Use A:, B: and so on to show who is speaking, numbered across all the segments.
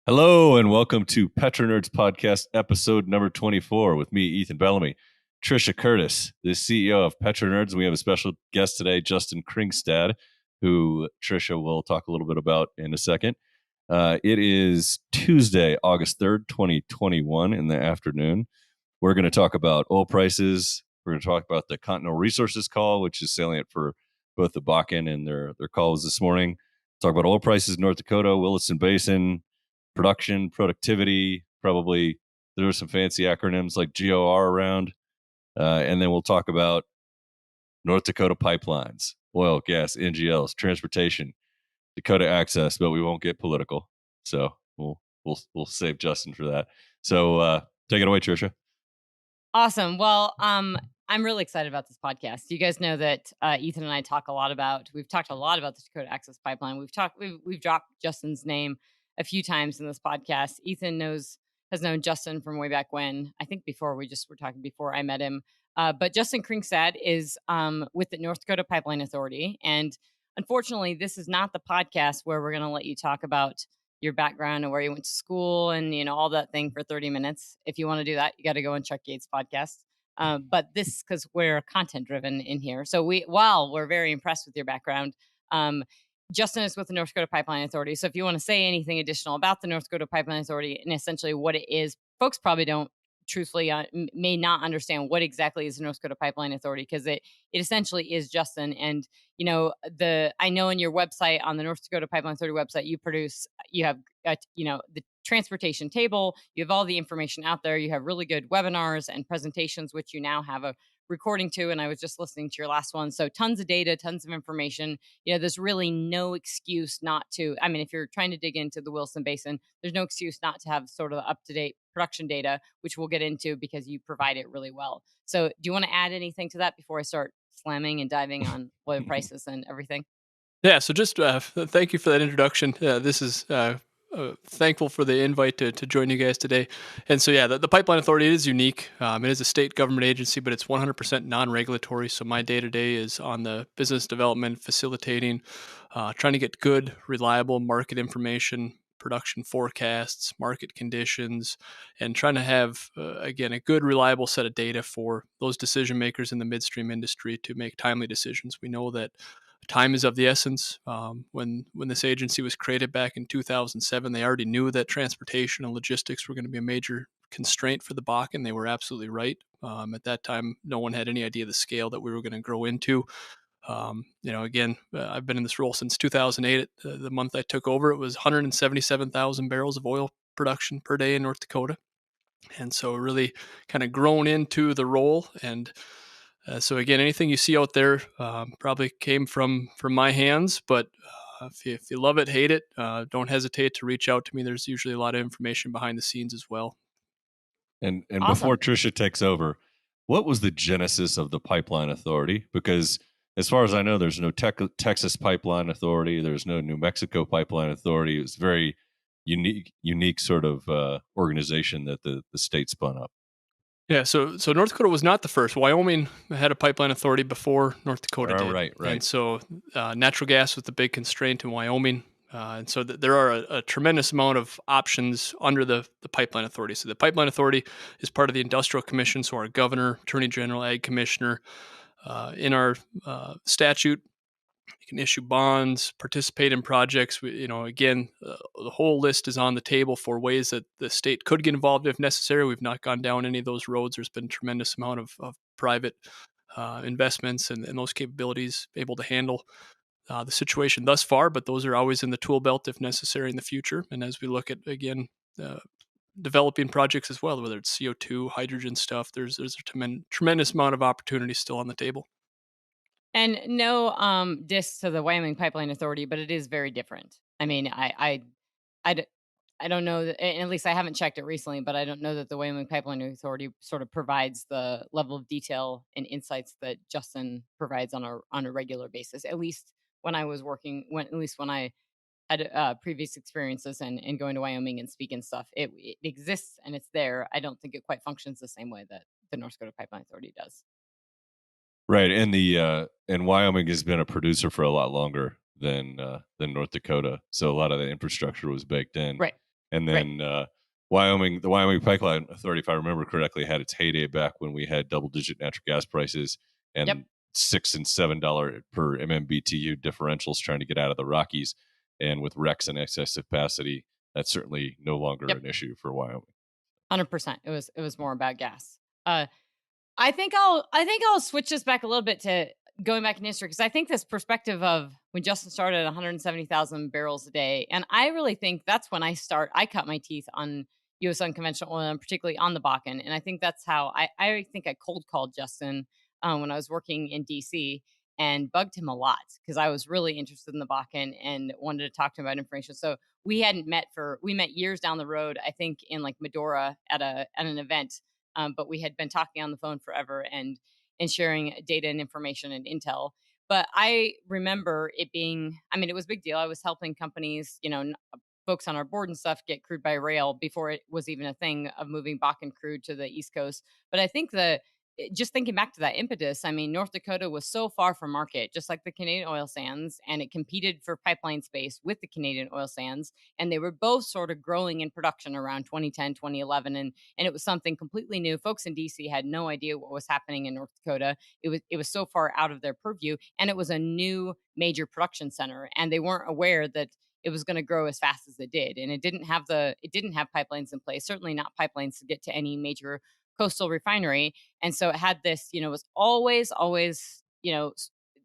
A: Hello and welcome to PetroNerds podcast episode number 24 with me, Ethan Bellamy, Trisha Curtis, the CEO of PetroNerds. We have a special guest today, Justin Kringstad, who Trisha will talk a little bit about in a second. It is Tuesday, August 3rd, 2021 in the afternoon. We're going to talk about oil prices. We're going to talk about the Continental Resources call, which is salient for both the Bakken and their calls this morning. Talk about oil prices in North Dakota, Williston Basin, production, productivity, probably there are some fancy acronyms like GOR around. And then we'll talk about North Dakota pipelines, oil, gas, NGLs, transportation, Dakota access, but we won't get political. So we'll save Justin for that. So take it away, Trisha.
B: Awesome. Well, I'm really excited about this podcast. You guys know that Ethan and I we've talked a lot about the Dakota Access Pipeline. We've dropped Justin's name a few times in this podcast. Ethan has known Justin from way back when. I think before we just were talking before I met him. But Justin Kringstad is with the North Dakota Pipeline Authority. And unfortunately, this is not the podcast where we're going to let you talk about your background and where you went to school and, all that thing for 30 minutes. If you want to do that, you got to go on Chuck Yates' podcast. But this, because we're content driven in here. So while we're very impressed with your background, Justin is with the North Dakota Pipeline Authority. So if you want to say anything additional about the North Dakota Pipeline Authority and essentially what it is, folks probably don't truthfully may not understand what exactly is the North Dakota Pipeline Authority, because it essentially is Justin. And I know on your website, on the North Dakota Pipeline Authority website, you have the transportation table, you have all the information out there, you have really good webinars and presentations, which you now have a recording to, and I was just listening to your last one. So tons of data, tons of information. There's really no excuse not to. I mean, if you're trying to dig into the Williston Basin, there's no excuse not to have sort of up-to-date production data, which we'll get into because you provide it really well. So do you want to add anything to that before I start slamming and diving on oil prices and everything?
C: Yeah, so just thank you for that introduction. This is thankful for the invite to join you guys today. And so, yeah, the Pipeline Authority is unique. It is a state government agency, but it's 100% non-regulatory. So my day-to-day is on the business development, facilitating, trying to get good, reliable market information, production forecasts, market conditions, and trying to have, again, a good, reliable set of data for those decision makers in the midstream industry to make timely decisions. We know that time is of the essence. When this agency was created back in 2007, they already knew that transportation and logistics were going to be a major constraint for the Bakken. They were absolutely right. At that time, no one had any idea the scale that we were going to grow into. Again, I've been in this role since 2008. The month I took over, it was 177,000 barrels of oil production per day in North Dakota. And so really kind of grown into the role. And so again, anything you see out there probably came from my hands, but if you love it, hate it, don't hesitate to reach out to me. There's usually a lot of information behind the scenes as well.
A: And
B: Awesome.
A: Before Trisha takes over, what was the genesis of the Pipeline Authority? Because as far as I know, there's no Texas Pipeline Authority. There's no New Mexico Pipeline Authority. It's very unique sort of organization that the state spun up.
C: Yeah, so North Dakota was not the first. Wyoming had a pipeline authority before North Dakota did.
A: Right.
C: And so natural gas was the big constraint in Wyoming. And so there are a tremendous amount of options under the pipeline authority. So the pipeline authority is part of the Industrial Commission. So our governor, attorney general, ag commissioner, in our statute, you can issue bonds, participate in projects. Again, the whole list is on the table for ways that the state could get involved if necessary. We've not gone down any of those roads. There's been a tremendous amount of private investments and those capabilities able to handle the situation thus far, but those are always in the tool belt if necessary in the future. And as we look at, again, developing projects as well, whether it's CO2, hydrogen stuff, there's a tremendous amount of opportunity still on the table.
B: And no diss to the Wyoming Pipeline Authority, but it is very different. I mean, I don't know, and at least I haven't checked it recently, but I don't know that the Wyoming Pipeline Authority sort of provides the level of detail and insights that Justin provides on a regular basis. At least when I was working, when I had previous experiences and going to Wyoming and speaking stuff, it exists and it's there. I don't think it quite functions the same way that the North Dakota Pipeline Authority does.
A: Right, and Wyoming has been a producer for a lot longer than North Dakota, so a lot of the infrastructure was baked in.
B: Right.
A: And then Wyoming, the Wyoming Pipeline Authority, if I remember correctly, had its heyday back when we had double-digit natural gas prices and $6 and $7 per MMBTU differentials trying to get out of the Rockies. And with RECs and excess capacity, that's certainly no longer an issue for Wyoming.
B: 100%. It was more about gas. I think I'll switch this back a little bit to going back in history, because I think this perspective of when Justin started at 170,000 barrels a day, and I really think that's when I cut my teeth on U.S. unconventional oil, and particularly on the Bakken. And I think that's how I think I cold called Justin when I was working in D.C. and bugged him a lot because I was really interested in the Bakken and wanted to talk to him about information. So we met years down the road, I think in like Medora at an event. But we had been talking on the phone forever and sharing data and information and intel. But I remember it being, it was a big deal. I was helping companies, folks on our board and stuff get crude by rail before it was even a thing of moving Bakken crude to the East Coast. But I think just thinking back to that impetus, North Dakota was so far from market, just like the Canadian oil sands, and it competed for pipeline space with the Canadian oil sands. And they were both sort of growing in production around 2010, 2011. And it was something completely new. Folks in DC had no idea what was happening in North Dakota. It was so far out of their purview. And it was a new major production center. And they weren't aware that it was going to grow as fast as it did. And it didn't have pipelines in place, certainly not pipelines to get to any major coastal refinery. And so it had this, was always,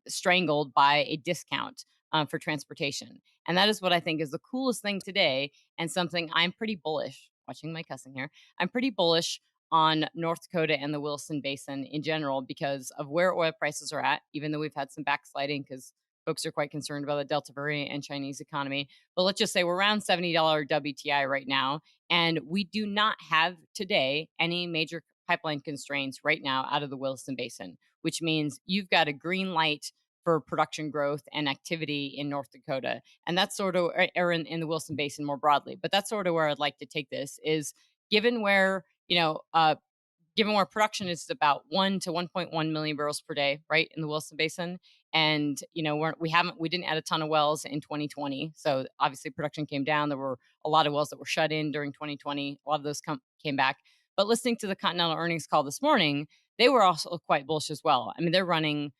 B: strangled by a discount for transportation. And that is what I think is the coolest thing today, and something I'm pretty bullish, watching my cussing here, I'm pretty bullish on North Dakota and the Williston Basin in general because of where oil prices are at, even though we've had some backsliding because folks are quite concerned about the Delta variant and Chinese economy. But let's just say we're around $70 WTI right now. And we do not have today any major pipeline constraints right now out of the Williston Basin, which means you've got a green light for production growth and activity in North Dakota. And that's sort of, or in the Williston Basin more broadly. But that's sort of where I'd like to take this is given where, given where production is about 1 to 1.1 million barrels per day, right, in the Williston Basin. And, we didn't add a ton of wells in 2020. So obviously production came down. There were a lot of wells that were shut in during 2020. A lot of those came back. But listening to the Continental earnings call this morning, they were also quite bullish as well. They're running,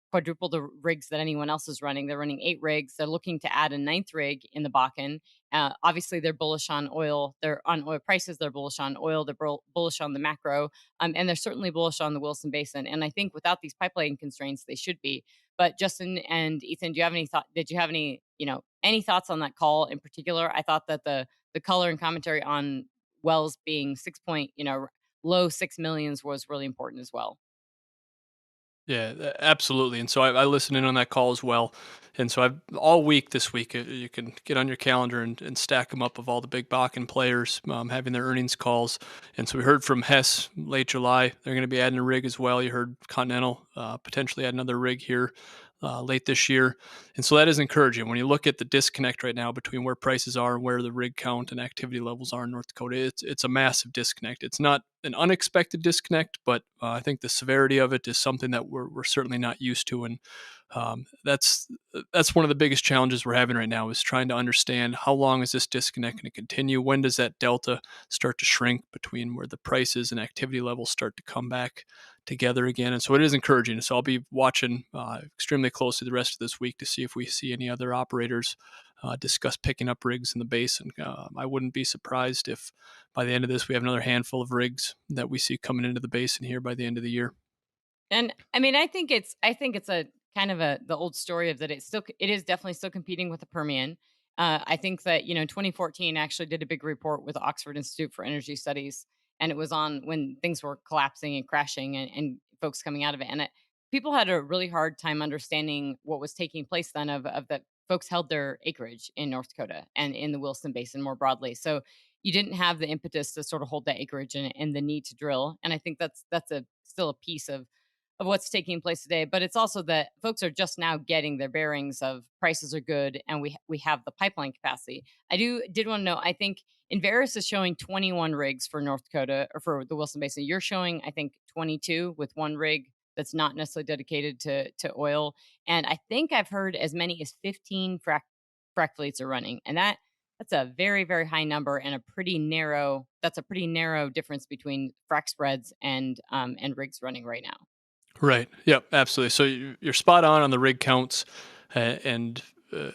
B: quadruple the rigs that anyone else is running. They're running 8 rigs. They're looking to add a 9th rig in the Bakken. Obviously, they're bullish on oil. They're on oil prices. They're bullish on oil. They're bullish on the macro. And they're certainly bullish on the Williston Basin. And I think without these pipeline constraints, they should be. But Justin and Ethan, did you have any, any thoughts on that call in particular? I thought that the color and commentary on wells being low 6 millions was really important as well.
C: Yeah, absolutely. And so I listened in on that call as well. And so all week this week, you can get on your calendar and stack them up of all the big Bakken players having their earnings calls. And so we heard from Hess late July. They're going to be adding a rig as well. You heard Continental potentially add another rig here late this year. And so that is encouraging. When you look at the disconnect right now between where prices are and where the rig count and activity levels are in North Dakota, it's a massive disconnect. It's not an unexpected disconnect, but I think the severity of it is something that we're certainly not used to. And that's one of the biggest challenges we're having right now is trying to understand how long is this disconnect going to continue? When does that delta start to shrink between where the prices and activity levels start to come back together again? And so it is encouraging. So I'll be watching extremely closely the rest of this week to see if we see any other operators discuss picking up rigs in the basin. I wouldn't be surprised if by the end of this we have another handful of rigs that we see coming into the basin here by the end of the year.
B: And I think it's a kind of the old story of that it is definitely still competing with the Permian. I think that 2014 actually did a big report with the Oxford Institute for Energy Studies, and it was on when things were collapsing and crashing and folks coming out of it. And people had a really hard time understanding what was taking place then of that folks held their acreage in North Dakota and in the Williston Basin more broadly. So you didn't have the impetus to sort of hold that acreage and the need to drill. And I think that's still a piece of what's taking place today. But it's also that folks are just now getting their bearings of prices are good and we have the pipeline capacity. I did want to know, I think Enverus is showing 21 rigs for North Dakota or for the Williston Basin. You're showing, I think, 22 with one rig that's not necessarily dedicated to oil. And I think I've heard as many as 15 frac fleets are running. And that That's a very, very high number and a pretty narrow. That's a pretty narrow difference between frac spreads and rigs running right now.
C: Right. Yep. Absolutely. So you're spot on the rig counts, and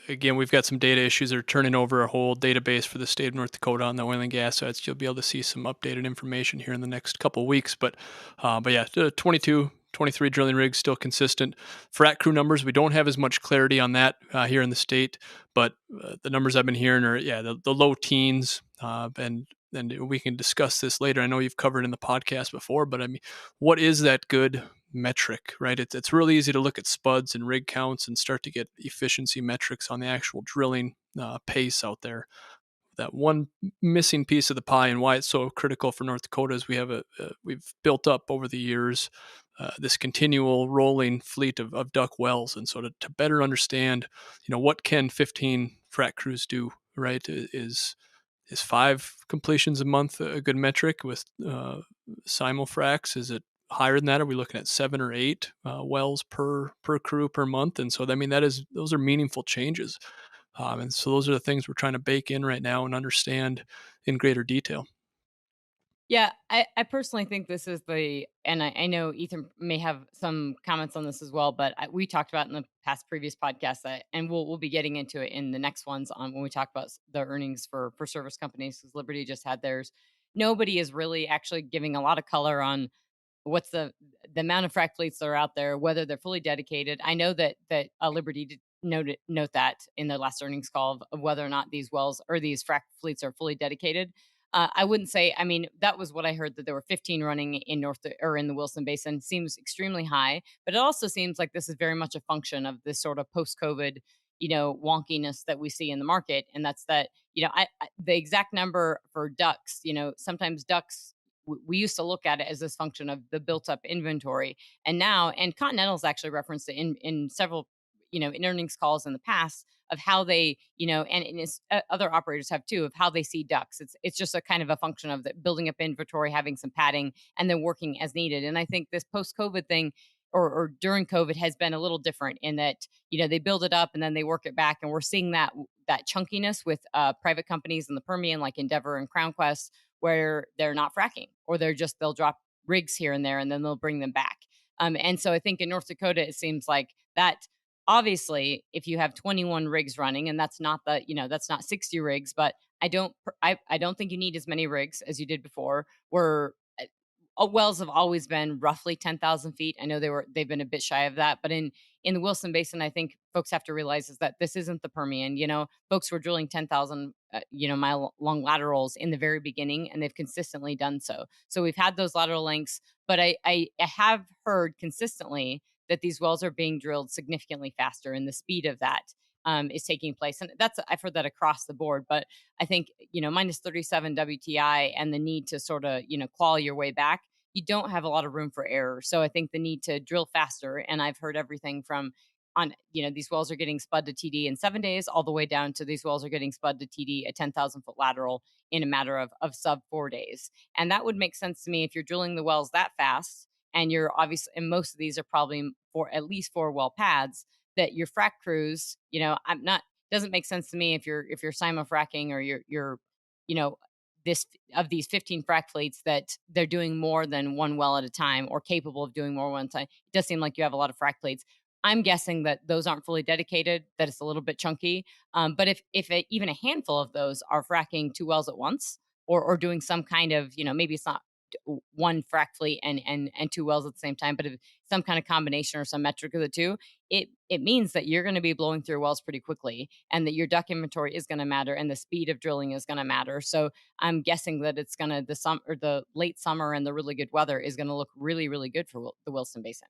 C: again, we've got some data issues. They're turning over a whole database for the state of North Dakota on the oil and gas side. So you'll be able to see some updated information here in the next couple of weeks. But yeah, 22, 23 drilling rigs still consistent. Frac crew numbers, we don't have as much clarity on that here in the state, but the numbers I've been hearing are the low teens, and we can discuss this later. I know you've covered in the podcast before, but I mean, what is that good metric, right? It's really easy to look at spuds and rig counts and start to get efficiency metrics on the actual drilling pace out there. That one missing piece of the pie, and why it's so critical for North Dakota, is we've built up over the years this continual rolling fleet of duck wells, and so to better understand, what can 15 frac crews do, right? Is 5 completions a month a good metric with simul-fracs? Is it higher than that? Are we looking at 7 or 8 wells per crew per month? And so, I mean, those are meaningful changes. And so those are the things we're trying to bake in right now and understand in greater detail.
B: Yeah, I personally think this is and I know Ethan may have some comments on this as well, but we talked about in the past previous podcasts and we'll be getting into it in the next ones on when we talk about the earnings for service companies, because Liberty just had theirs. Nobody is really actually giving a lot of color on what's the amount of frac fleets that are out there, whether they're fully dedicated. I know that Liberty did note that in their last earnings call of whether or not these wells or these frac fleets are fully dedicated. I wouldn't say. I mean, that was what I heard, that there were 15 running in in the Williston Basin. Seems extremely high, but it also seems like this is very much a function of this sort of post-COVID, wonkiness that we see in the market, and that's that. The exact number for ducks. Sometimes ducks, we used to look at it as this function of the built-up inventory, and Continental's actually referenced it in several, in earnings calls in the past, of how they, other operators have too, of how they see ducks. It's just a kind of a function of building up inventory, having some padding, and then working as needed. And I think this post-COVID thing, or during COVID, has been a little different in that, they build it up and then they work it back, and we're seeing that chunkiness with private companies in the Permian like Endeavor and Crown Quest, where they're not fracking, or they'll drop rigs here and there and then they'll bring them back. And so I think in North Dakota, it seems like that. Obviously, if you have 21 rigs running, and that's not 60 rigs, but I don't think you need as many rigs as you did before. Wells have always been roughly 10,000 feet. I know they've been a bit shy of that, but in the Williston Basin, I think folks have to realize is that this isn't the Permian. Folks were drilling 10,000 mile long laterals in the very beginning, and they've consistently done so. So we've had those lateral lengths, but I have heard consistently that these wells are being drilled significantly faster, and the speed of that is taking place. And I've heard that across the board, but I think, minus 37 WTI and the need to sort of, claw your way back, you don't have a lot of room for error. So I think the need to drill faster, and I've heard everything from these wells are getting spud to TD in 7 days, all the way down to these wells are getting spud to TD, a 10,000 foot lateral, in a matter of sub 4 days. And that would make sense to me if you're drilling the wells that fast, and you're obviously, and most of these are probably for at least 4 well pads, that your frac crews, doesn't make sense to me if you're simul-fracking, or you're this of these 15 frac fleets, that they're doing more than one well at a time, or capable of doing more one time. It does seem like you have a lot of frac fleets. I'm guessing that those aren't fully dedicated, that it's a little bit chunky. But if even a handful of those are fracking 2 wells at once, or doing some kind of, maybe it's not one frac fleet and 2 wells at the same time, but if some kind of combination or some metric of the two, it means that you're going to be blowing through wells pretty quickly, and that your duck inventory is going to matter, and the speed of drilling is going to matter. So I'm guessing that it's going to, the late summer and the really good weather is going to look really, really good for the Williston Basin.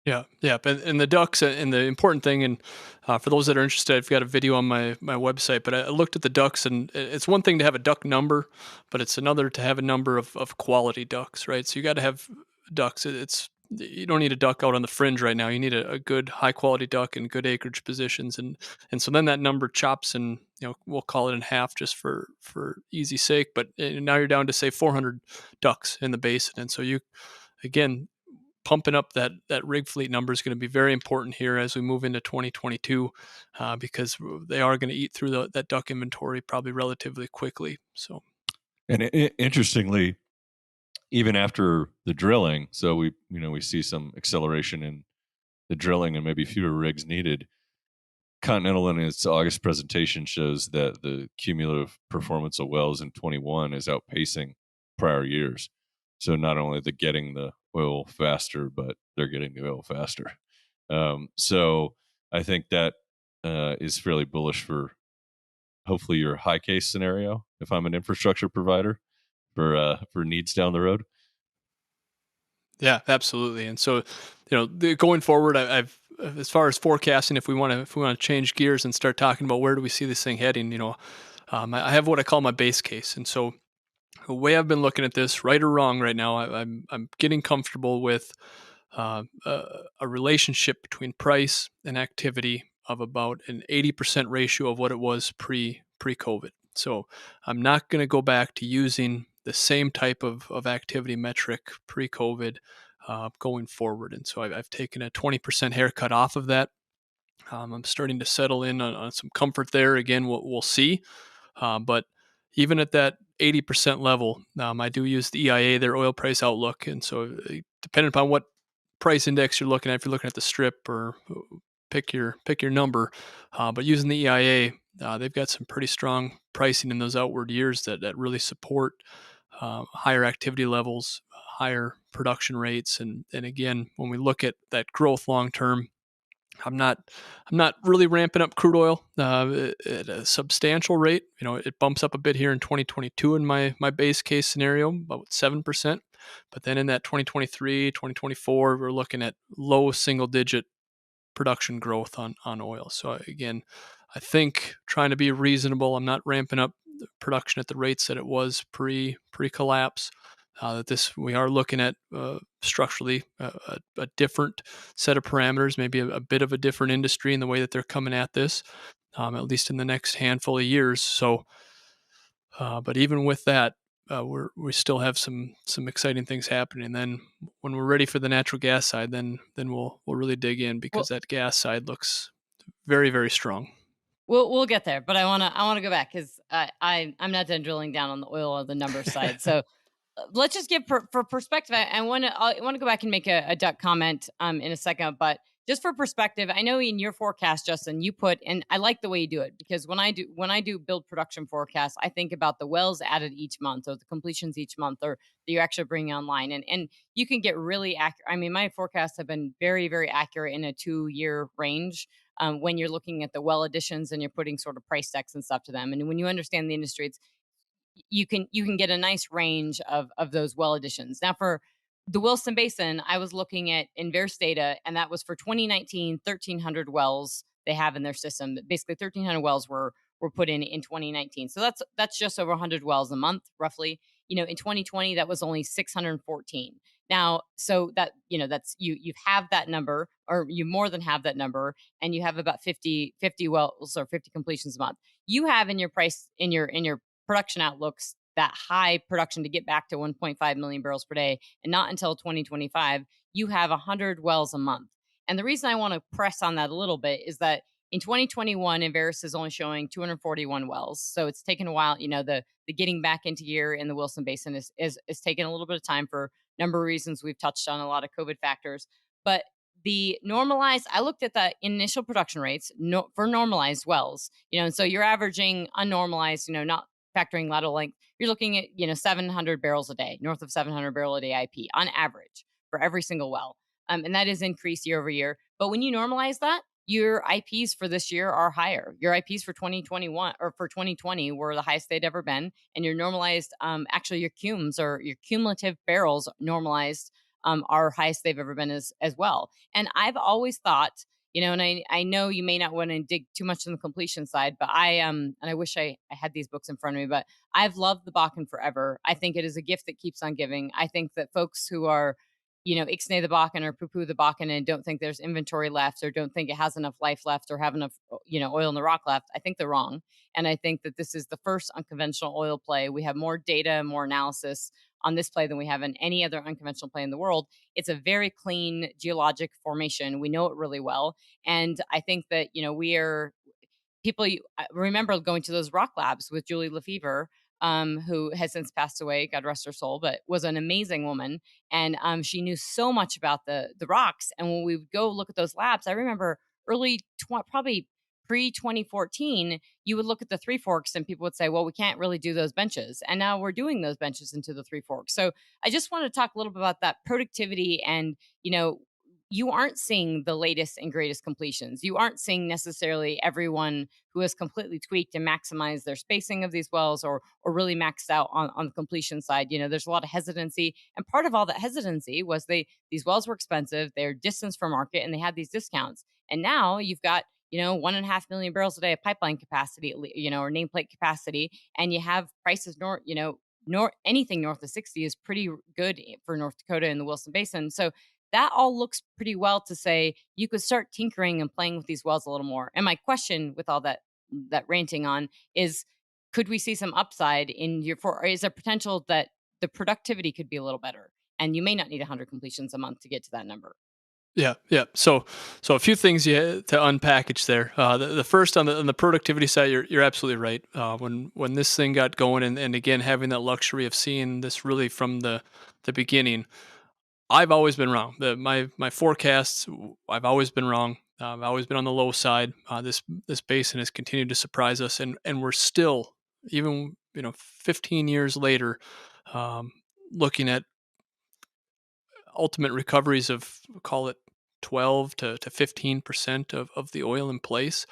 C: Yeah, yeah, and the ducks, and the important thing, and for those that are interested, I've got a video on my website. But I looked at the ducks, and it's one thing to have a duck number, but it's another to have a number of quality ducks, right? So you got to have ducks. You don't need a duck out on the fringe right now. You need a good high quality duck in good acreage positions, and so then that number chops, and we'll call it in half just for easy sake. But now you're down to say 400 ducks in the basin, and so you, again, pumping up that rig fleet number is going to be very important here as we move into 2022, because they are going to eat through that DUC inventory probably relatively quickly. So,
A: and interestingly, even after the drilling, so we see some acceleration in the drilling and maybe fewer rigs needed. Continental in its August presentation shows that the cumulative performance of wells in 21 is outpacing prior years. So not only they're getting the oil faster, but they're getting the oil faster. So I think that is fairly bullish for hopefully your high case scenario if I'm an infrastructure provider for needs down the road.
C: Yeah, absolutely. And so, going forward, I've as far as forecasting, if we want to change gears and start talking about where do we see this thing heading, I have what I call my base case. And so, the way I've been looking at this, right or wrong, right now, I'm getting comfortable with a relationship between price and activity of about an 80% ratio of what it was pre-COVID. So I'm not going to go back to using the same type of activity metric pre-COVID going forward. And so I've taken a 20% haircut off of that. I'm starting to settle in on some comfort there. Again, we'll see. But even at that 80% level, I do use the EIA, their oil price outlook. And so depending upon what price index you're looking at, if you're looking at the strip or pick your number, but using the EIA, they've got some pretty strong pricing in those outward years that really support higher activity levels, higher production rates. And again, when we look at that growth long term, I'm not really ramping up crude oil at a substantial rate. It bumps up a bit here in 2022 in my base case scenario, about 7%. But then in that 2023, 2024, we're looking at low single digit production growth on oil. So again, I think trying to be reasonable. I'm not ramping up production at the rates that it was pre-collapse. We are looking at structurally a different set of parameters, maybe a bit of a different industry in the way that they're coming at this, at least in the next handful of years. So, but even with that, we still have some exciting things happening. And then when we're ready for the natural gas side, then we'll really dig in, because that gas side looks very, very strong.
B: We'll get there, but I wanna go back because I'm not done drilling down on the oil or the numbers side. So let's just give for perspective. I want to go back and make a duck comment in a second, but just for perspective, I know in your forecast, Justin, you put, and I like the way you do it, because when I do build production forecasts, I think about the wells added each month or the completions each month or that you're actually bringing online, and you can get really accurate. I mean, my forecasts have been very, very accurate in a 2-year range. When you're looking at the well additions and you're putting sort of price decks and stuff to them, and when you understand the industry, you can get a nice range of those well additions. Now for the Williston Basin, I was looking at Inverse data, and that was for 2019, 1,300 wells they have in their system. Basically, 1,300 wells were put in 2019. So that's just over 100 wells a month, roughly. In 2020, that was only 614. Now, so that that's you have that number, or you more than have that number, and you have about 50 wells or 50 completions a month. You have in your price in your production outlooks that high production to get back to 1.5 million barrels per day, and not until 2025 you have 100 wells a month. And the reason I want to press on that a little bit is that in 2021, Inverse is only showing 241 wells, so it's taken a while. The getting back into gear in the Williston Basin is taking a little bit of time for a number of reasons. We've touched on a lot of COVID factors, but the normalized, I looked at the initial production rates for normalized wells, and so you're averaging unnormalized, not factoring lateral length, you're looking at 700 barrels a day, north of 700 barrel a day IP on average for every single well, and that is increased year over year. But when you normalize that, your IPs for this year are higher. Your IPs for 2021 or for 2020 were the highest they'd ever been, and your normalized, actually your cums or your cumulative barrels normalized are highest they've ever been as well. And I've always thought, and I know you may not want to dig too much on the completion side, but and I wish I had these books in front of me, but I've loved the Bakken forever. I think it is a gift that keeps on giving. I think that folks who are, ixnay the Bakken or poo-poo the Bakken and don't think there's inventory left or don't think it has enough life left or have enough, oil in the rock left, I think they're wrong. And I think that this is the first unconventional oil play. We have more data and more analysis on this play than we have in any other unconventional play in the world. It's a very clean geologic formation. We know it really well. And I think that, I remember going to those rock labs with Julie Lefevre, who has since passed away, God rest her soul, but was an amazing woman. And she knew so much about the rocks. And when we would go look at those labs, I remember probably pre 2014, you would look at the Three Forks and people would say, well, we can't really do those benches. And now we're doing those benches into the Three Forks. So I just want to talk a little bit about that productivity. And, you aren't seeing the latest and greatest completions. You aren't seeing necessarily everyone who has completely tweaked and maximized their spacing of these wells or really maxed out on the completion side. There's a lot of hesitancy. And part of all that hesitancy was these wells were expensive, they're distance from market, and they had these discounts. And now you've got 1.5 million barrels a day of pipeline capacity, or nameplate capacity, and you have prices anything north of 60 is pretty good for North Dakota and the Williston Basin. So that all looks pretty well to say you could start tinkering and playing with these wells a little more. And my question with all that ranting on is, could we see some upside or is there potential that the productivity could be a little better and you may not need 100 completions a month to get to that number?
C: Yeah. So a few things to unpackage there. The first on the productivity side, you're absolutely right. When this thing got going, and again having that luxury of seeing this really from the beginning, I've always been wrong. My forecasts, I've always been wrong. I've always been on the low side. This basin has continued to surprise us, and we're still, even 15 years later, looking at ultimate recoveries of, call it 12 to 15% of the oil in place.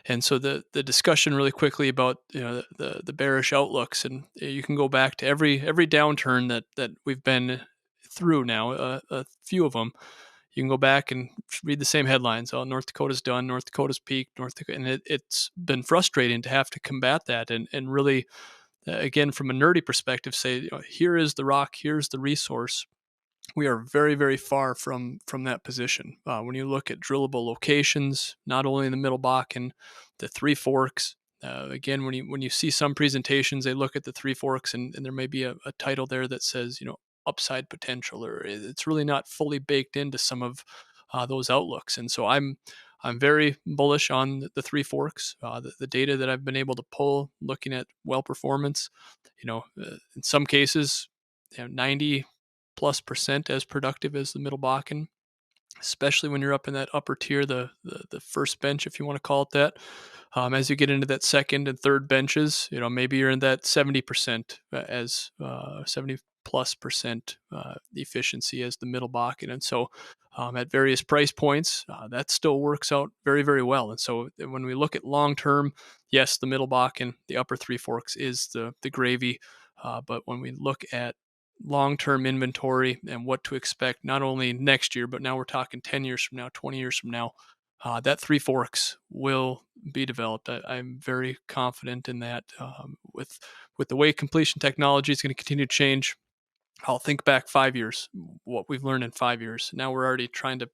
C: And so the discussion really quickly about the bearish outlooks, and you can go back to every downturn that we've been through now, a few of them. You can go back and read the same headlines. Oh, North Dakota's done. North Dakota's peaked. And it's been frustrating to have to combat that and really, again, from a nerdy perspective, say, here is the rock, here's the resource. We are very, very far from that position. When you look at drillable locations, not only in the Middle Bakken, the Three Forks. Again, when you see some presentations, they look at the Three Forks and there may be a title there that says, upside potential, or it's really not fully baked into some of those outlooks. And so I'm very bullish on the Three Forks. The data that I've been able to pull, looking at well performance, in some cases, 90+% as productive as the Middle Bakken, especially when you're up in that upper tier, the first bench, if you want to call it that. As you get into that second and third benches, maybe you're in that 70% as 70+% efficiency as the Middle Bakken. And so at various price points, that still works out very, very well. And so when we look at long-term, yes, the Middle Bakken, the upper Three Forks is the gravy. But when we look at long-term inventory and what to expect, not only next year, but now we're talking 10 years from now, 20 years from now, that Three Forks will be developed. I'm very confident in that. With the way completion technology is going to continue to change, I'll think back 5 years, what we've learned in 5 years. Now we're already trying to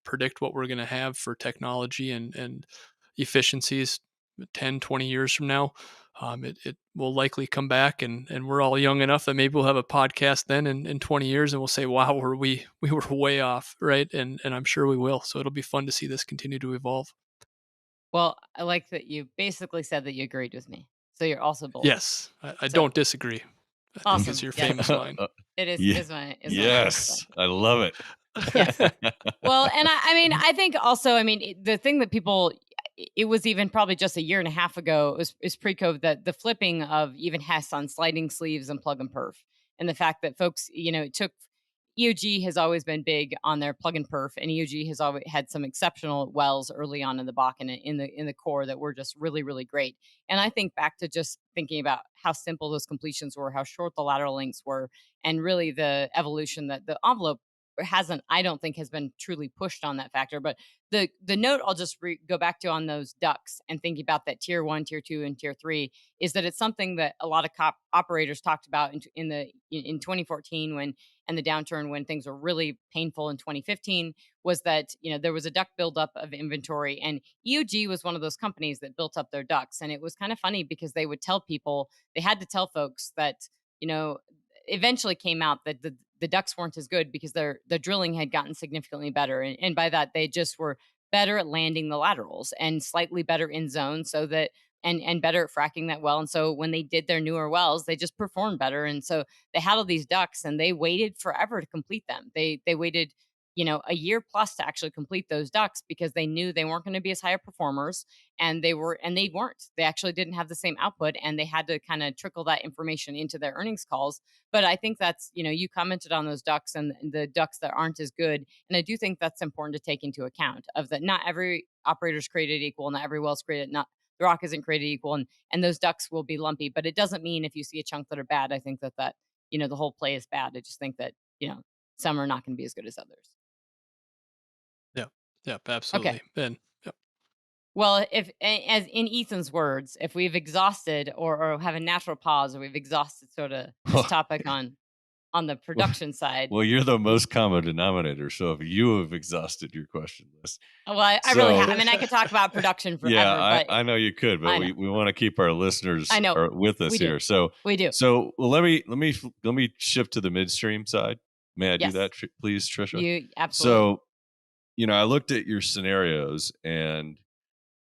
C: predict what we're going to have for technology and efficiencies 10, 20 years from now. It will likely come back, and we're all young enough that maybe we'll have a podcast then in 20 years and we'll say, wow, we were way off, right? And I'm sure we will. So it'll be fun to see this continue to evolve.
B: Well, I like that you basically said that you agreed with me. So you're also bold.
C: Yes, I don't disagree. I think it's your famous line.
B: It is.
A: Yeah.
B: Is my
A: Yes, I love it.
B: Yes. Well, and I think also, the thing that people, it was even probably just a year and a half ago, is pre-COVID, that the flipping of even Hess on sliding sleeves and plug and perf, and the fact that folks, it took EOG has always been big on their plug and perf, and EOG has always had some exceptional wells early on in the Bakken and in the core that were just really, really great. And I think back to just thinking about how simple those completions were, how short the lateral lengths were, and really the evolution that the envelope I don't think has been truly pushed on that factor. But the note I'll just go back to on those ducks and thinking about that tier 1, tier 2, and tier 3 is that it's something that a lot of operators talked about in 2014 and the downturn when things were really painful in 2015, was that there was a duck buildup of inventory, and EOG was one of those companies that built up their ducks. And it was kind of funny because they would tell people, they had to tell folks that eventually came out that the ducks weren't as good because the drilling had gotten significantly better. And by that, they just were better at landing the laterals and slightly better in zone, so that and better at fracking that well. And so when they did their newer wells, they just performed better. And so they had all these ducks, and they waited forever to complete them. They waited, a year plus to actually complete those ducks because they knew they weren't going to be as high performers, and they weren't. They actually didn't have the same output, and they had to kind of trickle that information into their earnings calls. But I think that's, you commented on those ducks and the ducks that aren't as good, and I do think that's important to take into account, of that not every operator's created equal, not every well's created, not the rock isn't created equal, and those ducks will be lumpy. But it doesn't mean if you see a chunk that are bad, I think that the whole play is bad. I just think that some are not going to be as good as others.
C: Yeah. Yeah, absolutely.
B: Okay.
C: And yeah.
B: Well, as in Ethan's words, if we've exhausted or have a natural pause, or we've exhausted sort of this topic on the production side.
A: Well, you're the most common denominator. So if you have exhausted your question list.
B: Well, I really have. I mean, I could talk about production forever.
A: Yeah,
B: but
A: I know you could, but we want to keep our listeners with us here. So
B: we do.
A: So let me shift to the midstream side. May I do that, please, Trisha?
B: You absolutely.
A: So, I looked at your scenarios, and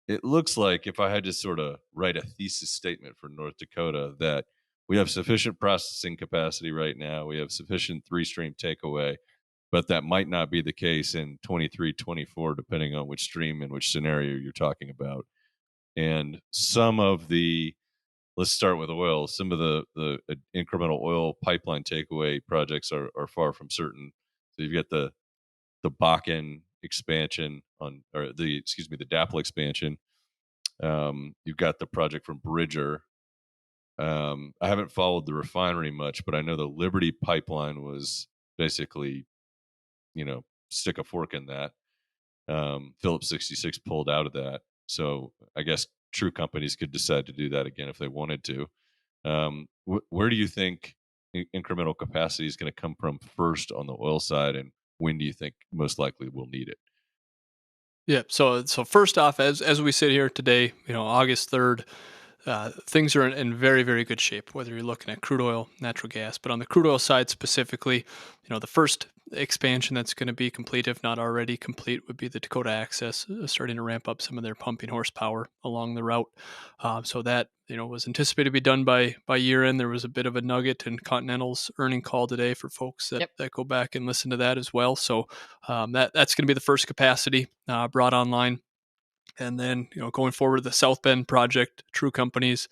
A: it looks like, if I had to sort of write a thesis statement for North Dakota, that we have sufficient processing capacity right now. We have sufficient three-stream takeaway, but that might not be the case in 23, 24, depending on which stream and which scenario you're talking about. And let's start with oil. Some of the incremental oil pipeline takeaway projects are far from certain. So you've got the Bakken expansion the DAPL expansion. You've got the project from Bridger. I haven't followed the refinery much, but I know the Liberty pipeline was basically, stick a fork in that. Phillips 66 pulled out of that. So I guess true companies could decide to do that again if they wanted to. Where do you think incremental capacity is going to come from first on the oil side, and when do you think most likely we'll need it?
C: Yeah. So first off, as we sit here today, August 3rd, things are in very, very good shape, whether you're looking at crude oil, natural gas. But on the crude oil side specifically, the first expansion that's going to be complete, if not already complete, would be the Dakota Access, starting to ramp up some of their pumping horsepower along the route. So that was anticipated to be done by year end. There was a bit of a nugget in Continental's earning call today for folks that go back and listen to that as well. So that's going to be the first capacity brought online. And then, going forward, the South Bend project, True Companies,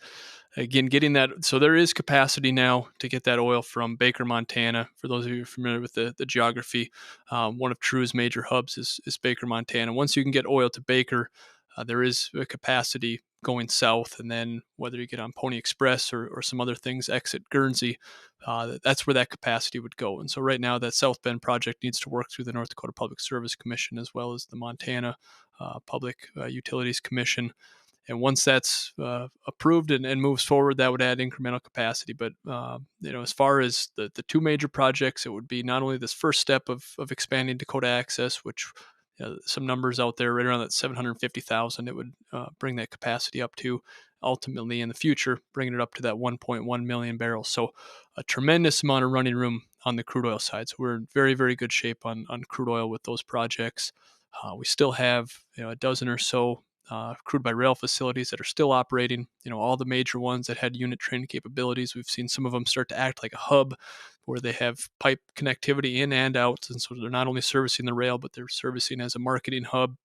C: again, getting that. So there is capacity now to get that oil from Baker, Montana. For those of you familiar with the geography, one of True's major hubs is Baker, Montana. Once you can get oil to Baker, there is a capacity going south. And then whether you get on Pony Express or some other things, exit Guernsey, that's where that capacity would go. And so right now, that South Bend project needs to work through the North Dakota Public Service Commission as well as the Montana Public Utilities Commission. And once that's approved and moves forward, that would add incremental capacity. But as far as the two major projects, it would be not only this first step of expanding Dakota Access, which some numbers out there right around that 750,000, it would bring that capacity up to, ultimately in the future, bringing it up to that 1.1 million barrels. So a tremendous amount of running room on the crude oil side. So we're in very, very good shape on crude oil with those projects. We still have a dozen or so crude by rail facilities that are still operating. All the major ones that had unit train capabilities, we've seen some of them start to act like a hub where they have pipe connectivity in and out. And so they're not only servicing the rail, but they're servicing as a marketing hub.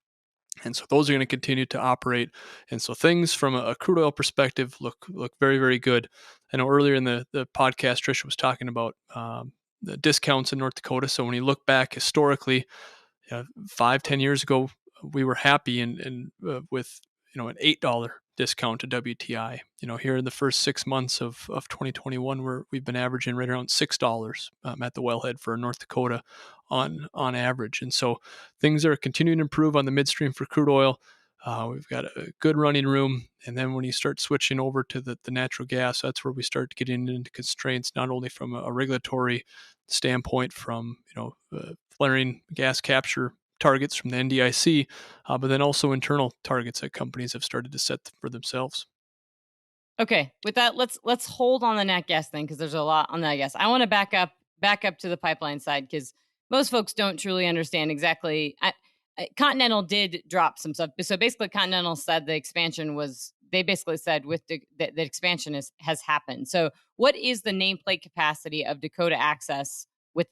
C: And so those are going to continue to operate. And so things from a crude oil perspective look very, very good. I know earlier in the podcast, Trisha was talking about the discounts in North Dakota. So when you look back historically, 5-10 years ago, we were happy with an $8 discount to WTI. Here in the first 6 months of 2021, we've been averaging right around $6 at the wellhead for North Dakota on average. And so things are continuing to improve on the midstream for crude oil. We've got a good running room. And then when you start switching over to the natural gas, that's where we start getting into constraints, not only from a regulatory standpoint, from flaring gas capture targets from the NDIC, but then also internal targets that companies have started to set for themselves.
B: Okay, with that, let's hold on the nat gas thing because there's a lot on that gas. I want to back up to the pipeline side because most folks don't truly understand exactly. Continental did drop some stuff. So basically, Continental said the expansion was. They basically said with that expansion has happened. So what is the nameplate capacity of Dakota Access? With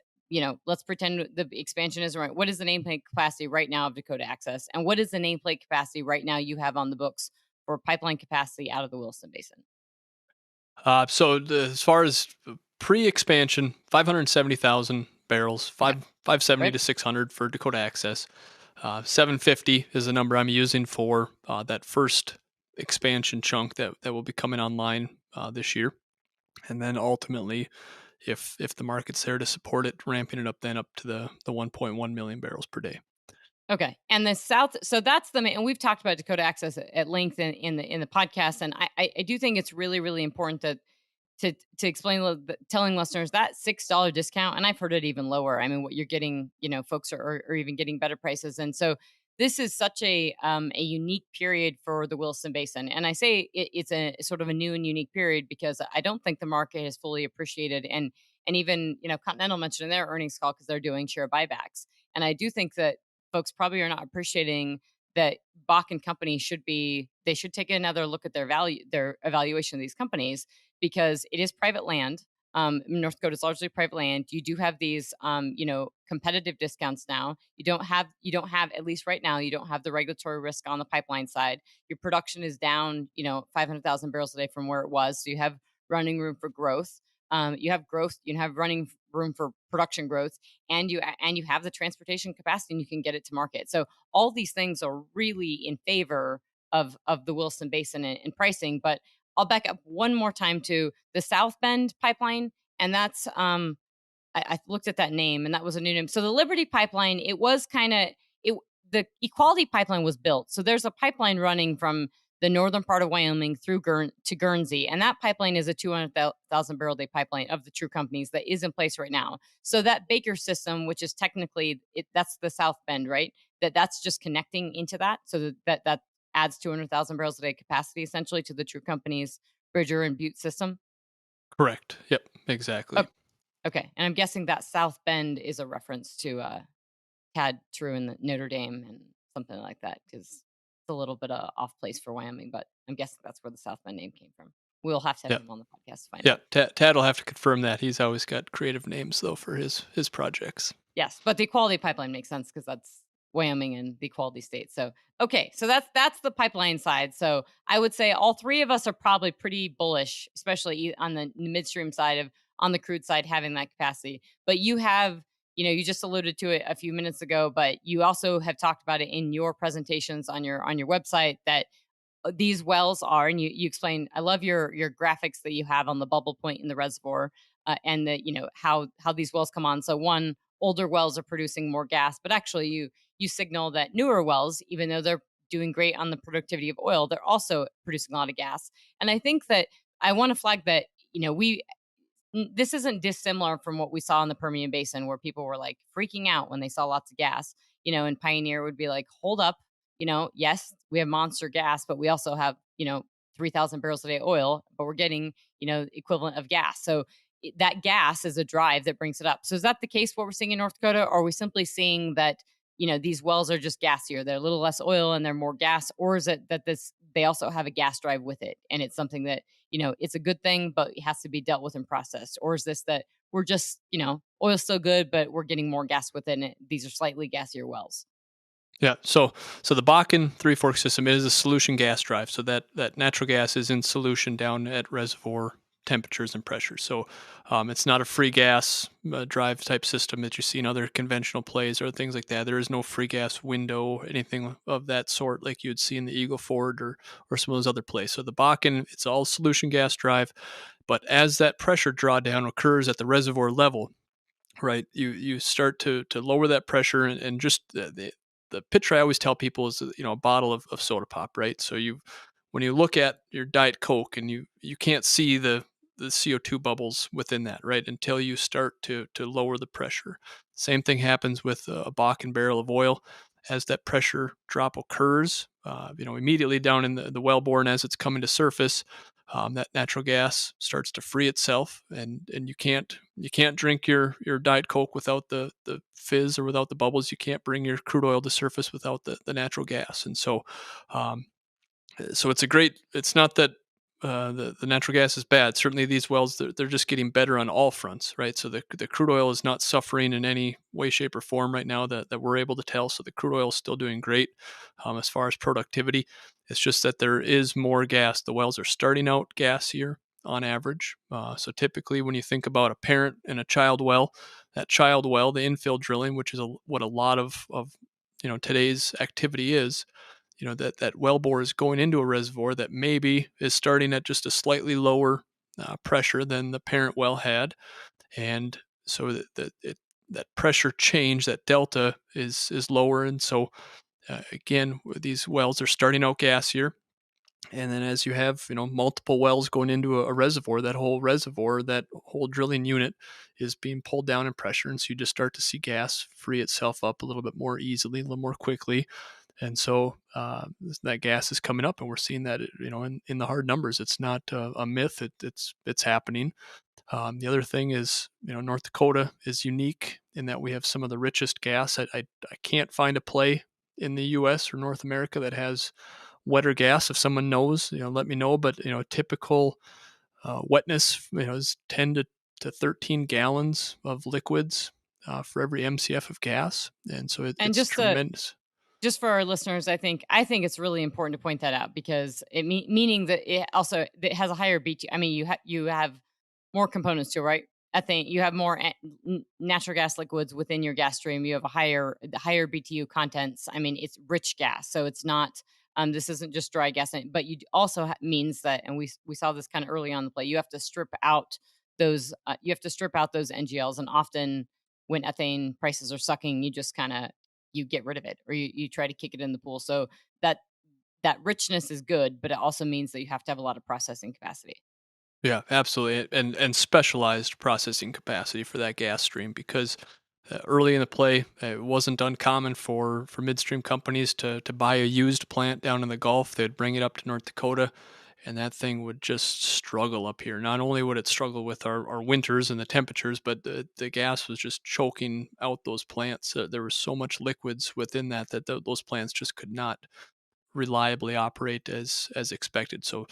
B: let's pretend the expansion is right. What is the nameplate capacity right now of Dakota Access, and what is the nameplate capacity right now you have on the books for pipeline capacity out of the Williston Basin?
C: As far as pre-expansion, 570,000 barrels,
B: Okay.
C: 570
B: Right.
C: to 600 for Dakota Access. 750 is the number I'm using for that first expansion chunk that will be coming online this year. And then ultimately, if the market's there to support it, ramping it up then up to the 1.1 million barrels per day.
B: Okay. And the South, so that's the main, and we've talked about Dakota Access at length in the podcast. And I do think it's really, really important to explain, telling listeners that $6 discount, and I've heard it even lower. I mean, what you're getting, folks are even getting better prices. And so this is such a unique period for the Williston Basin. And I say it's a sort of a new and unique period because I don't think the market has fully appreciated, and even, Continental mentioned in their earnings call because they're doing share buybacks. And I do think that folks probably are not appreciating that Bakken companies should take another look at their evaluation of these companies, because it is private land. North Dakota is largely private land. You do have these, competitive discounts now. You don't have, at least right now, you don't have the regulatory risk on the pipeline side. Your production is down, 500,000 barrels a day from where it was. So you have running room for growth. You have growth. You have running room for production growth, and you have the transportation capacity, and you can get it to market. So all these things are really in favor of the Williston Basin and pricing. But I'll back up one more time to the South Bend pipeline, and that's I looked at that name, and that was a new name. So the Liberty pipeline, it was kind of it. The Equality pipeline was built, so there's a pipeline running from the northern part of Wyoming through to Guernsey, and that pipeline is a 200,000 barrel day pipeline of the true companies that is in place right now. So that Baker system, which is technically that's the South Bend, right? That's just connecting into that, so that adds 200,000 barrels a day capacity essentially to the true companies Bridger and Butte system.
C: Correct. Yep. Exactly.
B: Okay, and I'm guessing that South Bend is a reference to Tad True in the Notre Dame and something like that, because it's a little bit off place for Wyoming, but I'm guessing that's where the South Bend name came from. We'll have to have
C: Yep.
B: him on the podcast to find
C: Yeah,
B: out.
C: Tad will have to confirm that. He's always got creative names though for his projects.
B: Yes, but the Equality pipeline makes sense because that's Wyoming and the Equality state. So okay, so that's the pipeline side. So I would say all three of us are probably pretty bullish, especially on the midstream side on the crude side having that capacity. But you have, you just alluded to it a few minutes ago, but you also have talked about it in your presentations on your website that these wells are, and you explain. I love your graphics that you have on the bubble point in the reservoir, and that how these wells come on. So one, older wells are producing more gas, but actually you signal that newer wells, even though they're doing great on the productivity of oil, they're also producing a lot of gas. And I think that I want to flag that this isn't dissimilar from what we saw in the Permian Basin, where people were like freaking out when they saw lots of gas. And Pioneer would be like, hold up, yes, we have monster gas, but we also have, 3,000 barrels a day oil, but we're getting, equivalent of gas. So that gas is a drive that brings it up. So is that the case, what we're seeing in North Dakota? Or are we simply seeing that, these wells are just gassier, they're a little less oil and they're more gas? Or is it that they also have a gas drive with it, and it's something that, it's a good thing, but it has to be dealt with and processed? Or is this that we're just, oil's still good, but we're getting more gas within it? These are slightly gassier wells.
C: Yeah. So the Bakken Three Fork system is a solution gas drive. So that natural gas is in solution down at reservoir temperatures and pressures. So it's not a free gas drive type system that you see in other conventional plays or things like that. There is no free gas window, anything of that sort like you'd see in the Eagle Ford or some of those other plays. So the Bakken, it's all solution gas drive. But as that pressure drawdown occurs at the reservoir level, right, you start to lower that pressure, and just the picture I always tell people is, a bottle of soda pop, right? So when you look at your Diet Coke and you can't see the CO2 bubbles within that, right, until you start to lower the pressure. Same thing happens with a Bakken barrel of oil. As that pressure drop occurs, immediately down in the wellbore, and as it's coming to surface, that natural gas starts to free itself, and you can't drink your Diet Coke without the fizz or without the bubbles. You can't bring your crude oil to surface without the natural gas. And so it's not that the natural gas is bad. Certainly these wells, they're just getting better on all fronts, right? So the crude oil is not suffering in any way, shape, or form right now that we're able to tell. So the crude oil is still doing great as far as productivity. It's just that there is more gas. The wells are starting out gassier on average. So typically when you think about a parent and a child well, that child well, the infill drilling, which is what a lot of today's activity is, that well bore is going into a reservoir that maybe is starting at just a slightly lower pressure than the parent well had. And so that pressure change, that delta is lower. And so again, these wells are starting out gassier. And then as you have, multiple wells going into a reservoir, that whole drilling unit is being pulled down in pressure. And so you just start to see gas free itself up a little bit more easily, a little more quickly. And so that gas is coming up, and we're seeing that, in the hard numbers. It's not a myth. It's happening. The other thing is, North Dakota is unique in that we have some of the richest gas. I can't find a play in the U.S. or North America that has wetter gas. If someone knows, let me know. But typical wetness, is 10 to 13 gallons of liquids for every MCF of gas, and so it's tremendous.
B: Just for our listeners, I think it's really important to point that out, because meaning that it has a higher BTU. I mean, you have more components to it, right? Ethane, you have more natural gas liquids within your gas stream. You have higher BTU contents. I mean, it's rich gas, so it's not. This isn't just dry gas, but you also means that, and we saw this kind of early on the play. You have to strip out those. You have to strip out those NGLs, and often when ethane prices are sucking, you just kind of you get rid of it, or you try to kick it in the pool. So that richness is good, but it also means that you have to have a lot of processing capacity.
C: Yeah, absolutely. And specialized processing capacity for that gas stream, because early in the play, it wasn't uncommon for midstream companies to buy a used plant down in the Gulf. They'd bring it up to North Dakota, and that thing would just struggle up here. Not only would it struggle with our winters and the temperatures, but the gas was just choking out those plants. There was so much liquids within that those plants just could not reliably operate as expected. So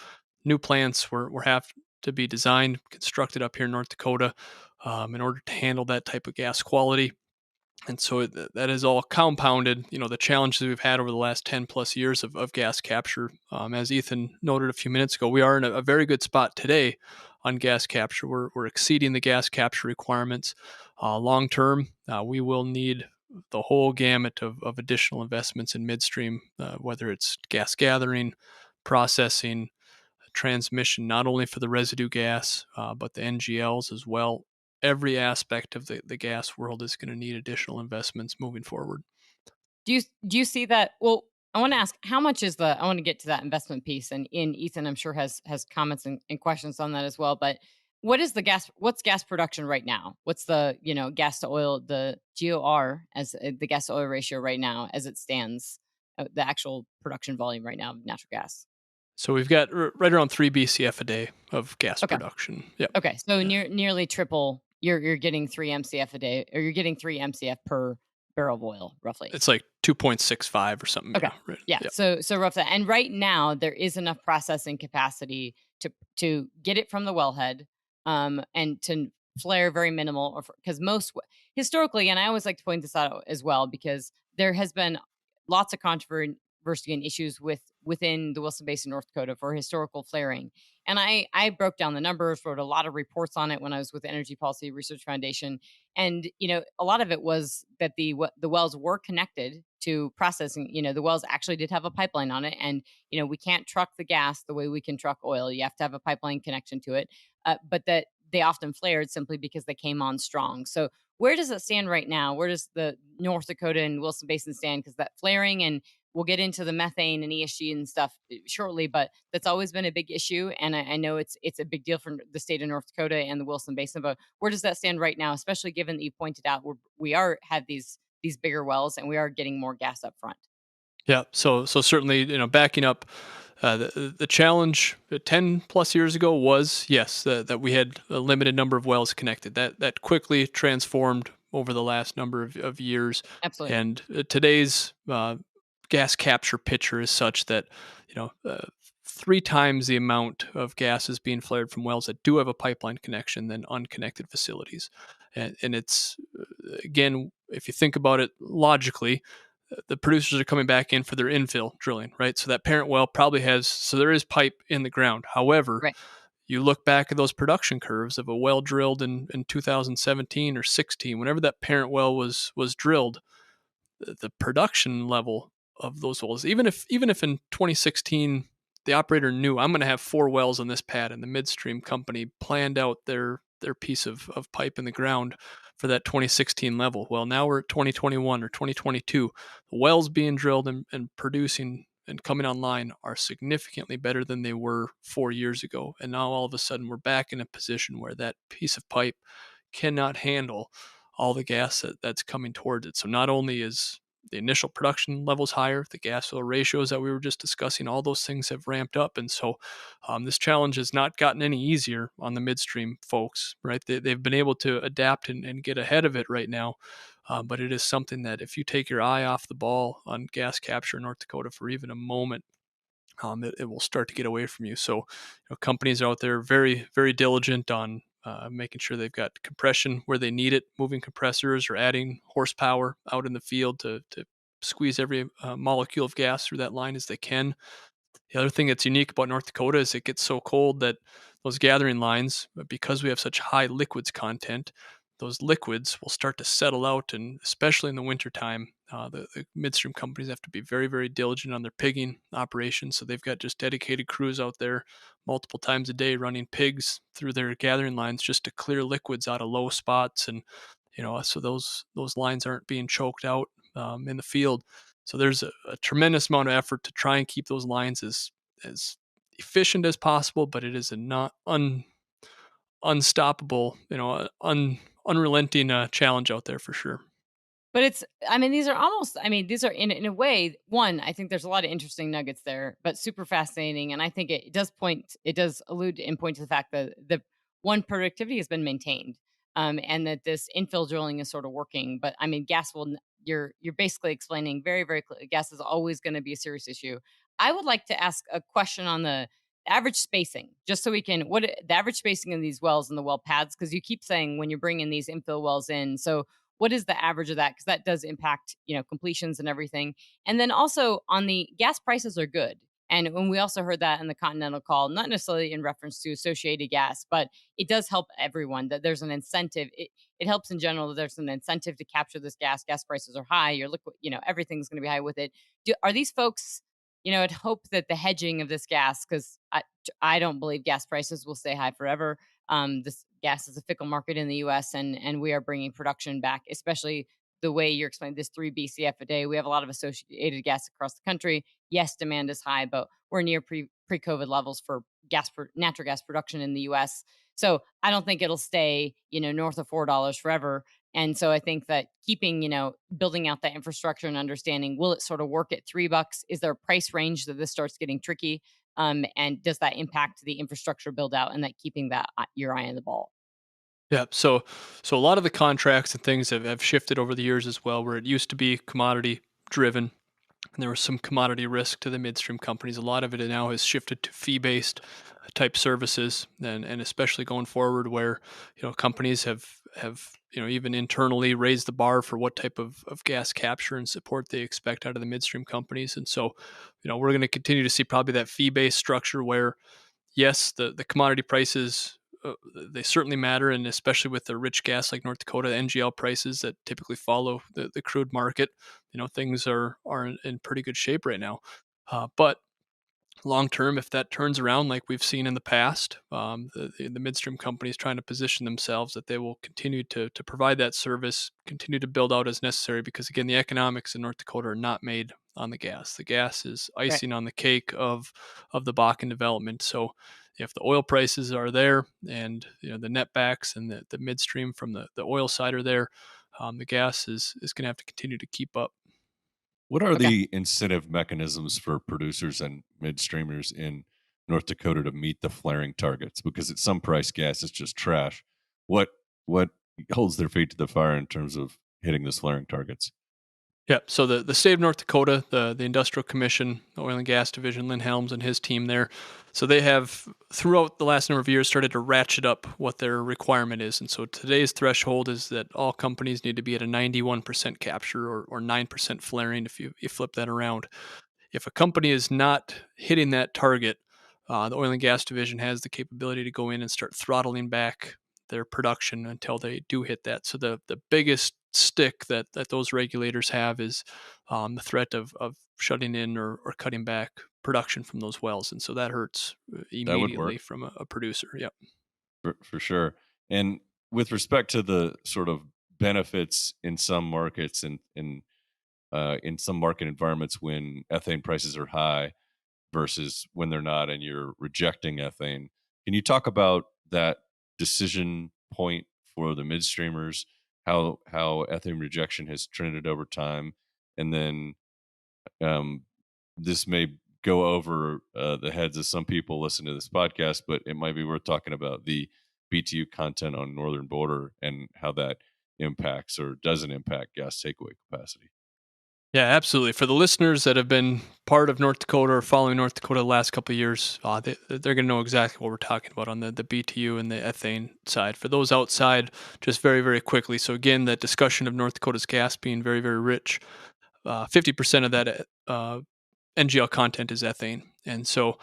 C: new plants were have to be designed, constructed up here in North Dakota in order to handle that type of gas quality. And so that is all compounded, the challenges we've had over the last 10 plus years of gas capture. As Ethan noted a few minutes ago, we are in a very good spot today on gas capture. We're exceeding the gas capture requirements. Long term, we will need the whole gamut of additional investments in midstream, whether it's gas gathering, processing, transmission, not only for the residue gas, but the NGLs as well. Every aspect of the gas world is going to need additional investments moving forward.
B: Do you see that? Well, I want to ask, how much is I want to get to that investment piece, and Ethan, I'm sure has comments and questions on that as well. But what's gas production right now? What's the, gas to oil, the GOR as the gas to oil ratio right now as it stands, the actual production volume right now of natural gas?
C: So we've got right around 3 BCF a day of gas production. Yeah.
B: Okay. So nearly triple. You're getting 3 MCF a day, or you're getting 3 MCF per barrel of oil, roughly.
C: It's like 2.65 or something.
B: Okay. Yeah. So roughly, and right now there is enough processing capacity to get it from the wellhead, and to flare very minimal, because most historically, and I always like to point this out as well, because there has been lots of controversy and issues within the Williston Basin, North Dakota, for historical flaring. And I broke down the numbers, wrote a lot of reports on it when I was with the Energy Policy Research Foundation. And, a lot of it was that the wells were connected to processing. The wells actually did have a pipeline on it. And, we can't truck the gas the way we can truck oil. You have to have a pipeline connection to it. But that they often flared simply because they came on strong. So where does it stand right now? Where does the North Dakota and Williston Basin stand? Because that flaring, and we'll get into the methane and ESG and stuff shortly, but that's always been a big issue. And I know it's a big deal for the state of North Dakota and the Williston Basin, but where does that stand right now, especially given that you pointed out we have these bigger wells and we are getting more gas up front?
C: Yeah. So certainly, backing up, The challenge 10 plus years ago was, yes, that we had a limited number of wells connected. That quickly transformed over the last number of years.
B: Absolutely.
C: And today's gas capture picture is such that, 3 times the amount of gas is being flared from wells that do have a pipeline connection than unconnected facilities. And it's, again, if you think about it logically, the producers are coming back in for their infill drilling, right? So that parent well probably there is pipe in the ground. However,
B: Right.
C: you look back at those production curves of a well drilled in 2017 or 16, whenever that parent well was drilled, the production level of those wells, even if in 2016 the operator knew I'm going to have 4 wells on this pad, and the midstream company planned out their piece of pipe in the ground for that 2016 level. Well, now we're at 2021 or 2022. The wells being drilled and producing and coming online are significantly better than they were 4 years ago. And now all of a sudden we're back in a position where that piece of pipe cannot handle all the gas that's coming towards it. So not only is the initial production levels higher, the gas oil ratios that we were just discussing, all those things have ramped up. And so this challenge has not gotten any easier on the midstream folks, right? They've been able to adapt and get ahead of it right now. But it is something that if you take your eye off the ball on gas capture in North Dakota for even a moment, it will start to get away from you. So companies out there very, very diligent on making sure they've got compression where they need it, moving compressors or adding horsepower out in the field to squeeze every molecule of gas through that line as they can. The other thing that's unique about North Dakota is it gets so cold that those gathering lines, because we have such high liquids content, those liquids will start to settle out, and especially in the wintertime, the midstream companies have to be very, very diligent on their pigging operations. So they've got just dedicated crews out there multiple times a day running pigs through their gathering lines just to clear liquids out of low spots, and so those lines aren't being choked out in the field. So there's a tremendous amount of effort to try and keep those lines as efficient as possible, but it is a not unstoppable, unrelenting challenge out there for sure.
B: But these are almost, these are in a way, one, I think there's a lot of interesting nuggets there, but super fascinating. And I think it does allude and point to the fact that the one, productivity has been maintained, and that this infill drilling is sort of working. But gas you're basically explaining very, very clearly, gas is always going to be a serious issue. I would like to ask a question on the average spacing, just so we can, the average spacing of these wells and the well pads, because you keep saying when you're bringing these infill wells in. So what is the average of that? Because that does impact, completions and everything. And then also on the gas prices are good. And when we also heard that in the Continental call, not necessarily in reference to associated gas, but it does help everyone that there's an incentive. It helps in general that there's an incentive to capture this gas. Gas prices are high. Your liquid, everything's going to be high with it. Are these folks, I'd hope that the hedging of this gas, because I don't believe gas prices will stay high forever. This gas is a fickle market in the U.S. and we are bringing production back, especially the way you're explaining this 3 BCF a day. We have a lot of associated gas across the country. Yes, demand is high, but we're near pre-COVID levels for natural gas production in the U.S. So I don't think it'll stay, north of $4 forever. And so I think that keeping, building out that infrastructure and understanding, will it sort of work at $3? Is there a price range that this starts getting tricky? And does that impact the infrastructure build out and that keeping that your eye on the ball?
C: Yeah. So a lot of the contracts and things have shifted over the years as well, where it used to be commodity driven and there was some commodity risk to the midstream companies. A lot of it now has shifted to fee-based type services, and especially going forward, where companies have even internally raised the bar for what type of gas capture and support they expect out of the midstream companies. And so, we're going to continue to see probably that fee-based structure where, yes, the commodity prices. They certainly matter, and especially with the rich gas like North Dakota, NGL prices that typically follow the crude market, things are in pretty good shape right now. But long term, if that turns around like we've seen in the past, the midstream companies trying to position themselves that they will continue to provide that service, continue to build out as necessary, because again, the economics in North Dakota are not made on the gas. The gas is icing on the cake of the Bakken development. So if the oil prices are there and the netbacks and the midstream from the oil side are there, the gas is going to have to continue to keep up.
A: What are
B: Okay.
A: the incentive mechanisms for producers and midstreamers in North Dakota to meet the flaring targets? Because at some price, gas is just trash. What holds their feet to the fire in terms of hitting those flaring targets?
C: Yeah, so the state of North Dakota, the Industrial Commission, the Oil and Gas Division, Lynn Helms and his team there, so they have throughout the last number of years started to ratchet up what their requirement is. And so today's threshold is that all companies need to be at a 91% capture or 9% flaring if you flip that around. If a company is not hitting that target, the Oil and Gas Division has the capability to go in and start throttling back their production until they do hit that. So the biggest stick that those regulators have is the threat of shutting in or cutting back production from those wells. And so that hurts
A: That would
C: immediately
A: work
C: from a producer. Yep.
A: for sure. And with respect to the sort of benefits in some markets and in some market environments when ethane prices are high versus when they're not and you're rejecting ethane. Can you talk about that decision point for the midstreamers, how ethane rejection has trended over time? And then um, this may go over the heads of some people listening to this podcast, but it might be worth talking about the BTU content on northern border and how that impacts or doesn't impact gas takeaway capacity.
C: Yeah, absolutely. For the listeners that have been part of North Dakota or following North Dakota the last couple of years, they're going to know exactly what we're talking about on the BTU and the ethane side. For those outside, just very, very quickly. So again, that discussion of North Dakota's gas being very, very rich, 50% of that NGL content is ethane. And so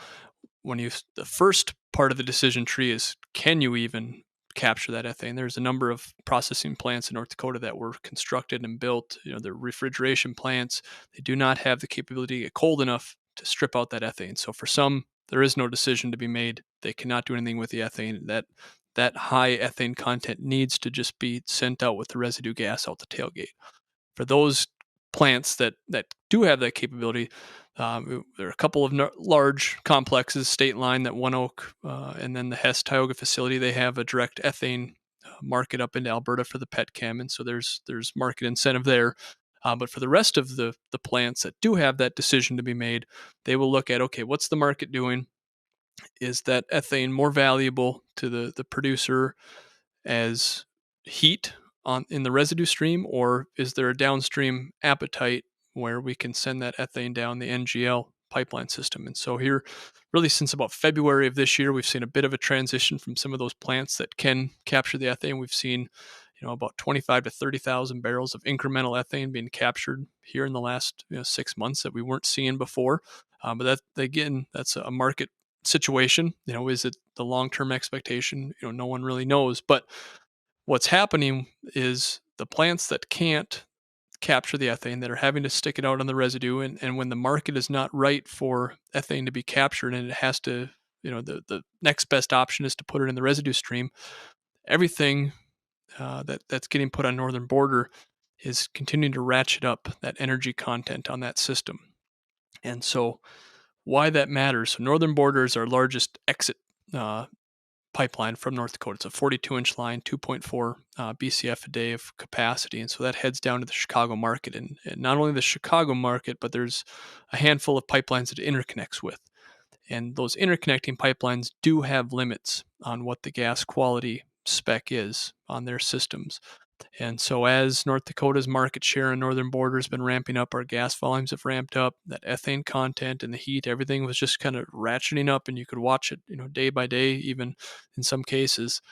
C: the first part of the decision tree is, can you even capture that ethane? There's a number of processing plants in North Dakota that were constructed and built. They're refrigeration plants. They do not have the capability to get cold enough to strip out that ethane. So for some, there is no decision to be made. They cannot do anything with the ethane. That high ethane content needs to just be sent out with the residue gas out the tailgate. For those plants that do have that capability, there are a couple of large complexes, State Line, that One Oak, and then the Hess Tioga facility. They have a direct ethane market up into Alberta for the petchem, and so there's market incentive there. But for the rest of the plants that do have that decision to be made, they will look at, okay, what's the market doing? Is that ethane more valuable to the producer as heat in the residue stream, or is there a downstream appetite where we can send that ethane down the NGL pipeline system? And so here, really since about February of this year, we've seen a bit of a transition from some of those plants that can capture the ethane. We've seen about 25 to 30,000 barrels of incremental ethane being captured here in the last 6 months that we weren't seeing before. But that's a market situation. Is it the long-term expectation? No one really knows. But what's happening is the plants that can't capture the ethane, that are having to stick it out on the residue, and when the market is not right for ethane to be captured and it has to, the next best option is to put it in the residue stream, everything that's getting put on northern border is continuing to ratchet up that energy content on that system. And so why that matters, so northern border is our largest exit pipeline from North Dakota. It's a 42-inch line, 2.4 BCF a day of capacity, and so that heads down to the Chicago market. And not only the Chicago market, but there's a handful of pipelines that it interconnects with. And those interconnecting pipelines do have limits on what the gas quality spec is on their systems. And so as North Dakota's market share in northern border has been ramping up, our gas volumes have ramped up, that ethane content and the heat, everything was just kind of ratcheting up, and you could watch it, day by day, even in some cases.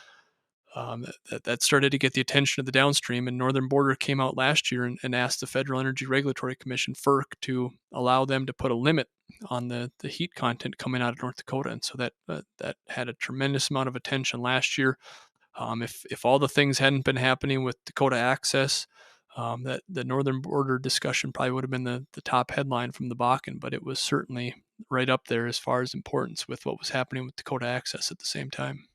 C: That started to get the attention of the downstream, and Northern Border came out last year and asked the Federal Energy Regulatory Commission, FERC, to allow them to put a limit on the heat content coming out of North Dakota. And so that had a tremendous amount of attention last year. If all the things hadn't been happening with Dakota Access, that the Northern Border discussion probably would have been the top headline from the Bakken, but it was certainly right up there as far as importance with what was happening with Dakota Access at the same time.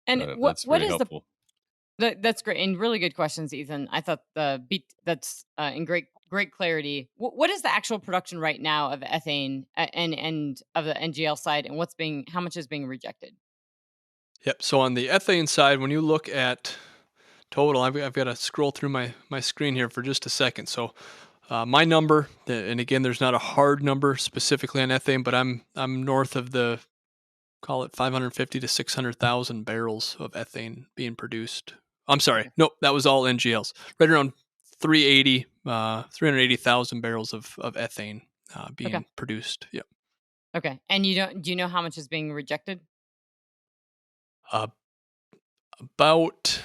B: And
A: That's
B: what
A: very
B: is
A: helpful.
B: that's great and really good questions, Ethan. I thought that's in great clarity. What is the actual production right now of ethane and of the NGL side, and how much is being rejected?
C: Yep. So on the ethane side, when you look at total, I've got to scroll through my screen here for just a second. So My number, and again, there's not a hard number specifically on ethane, but I'm north of the, call it 550 to 600,000 barrels of ethane being produced. I'm sorry, nope, that was all NGLs. Right around 380,000 barrels of ethane being produced. Yep.
B: Okay, and do you know how much is being rejected?
C: About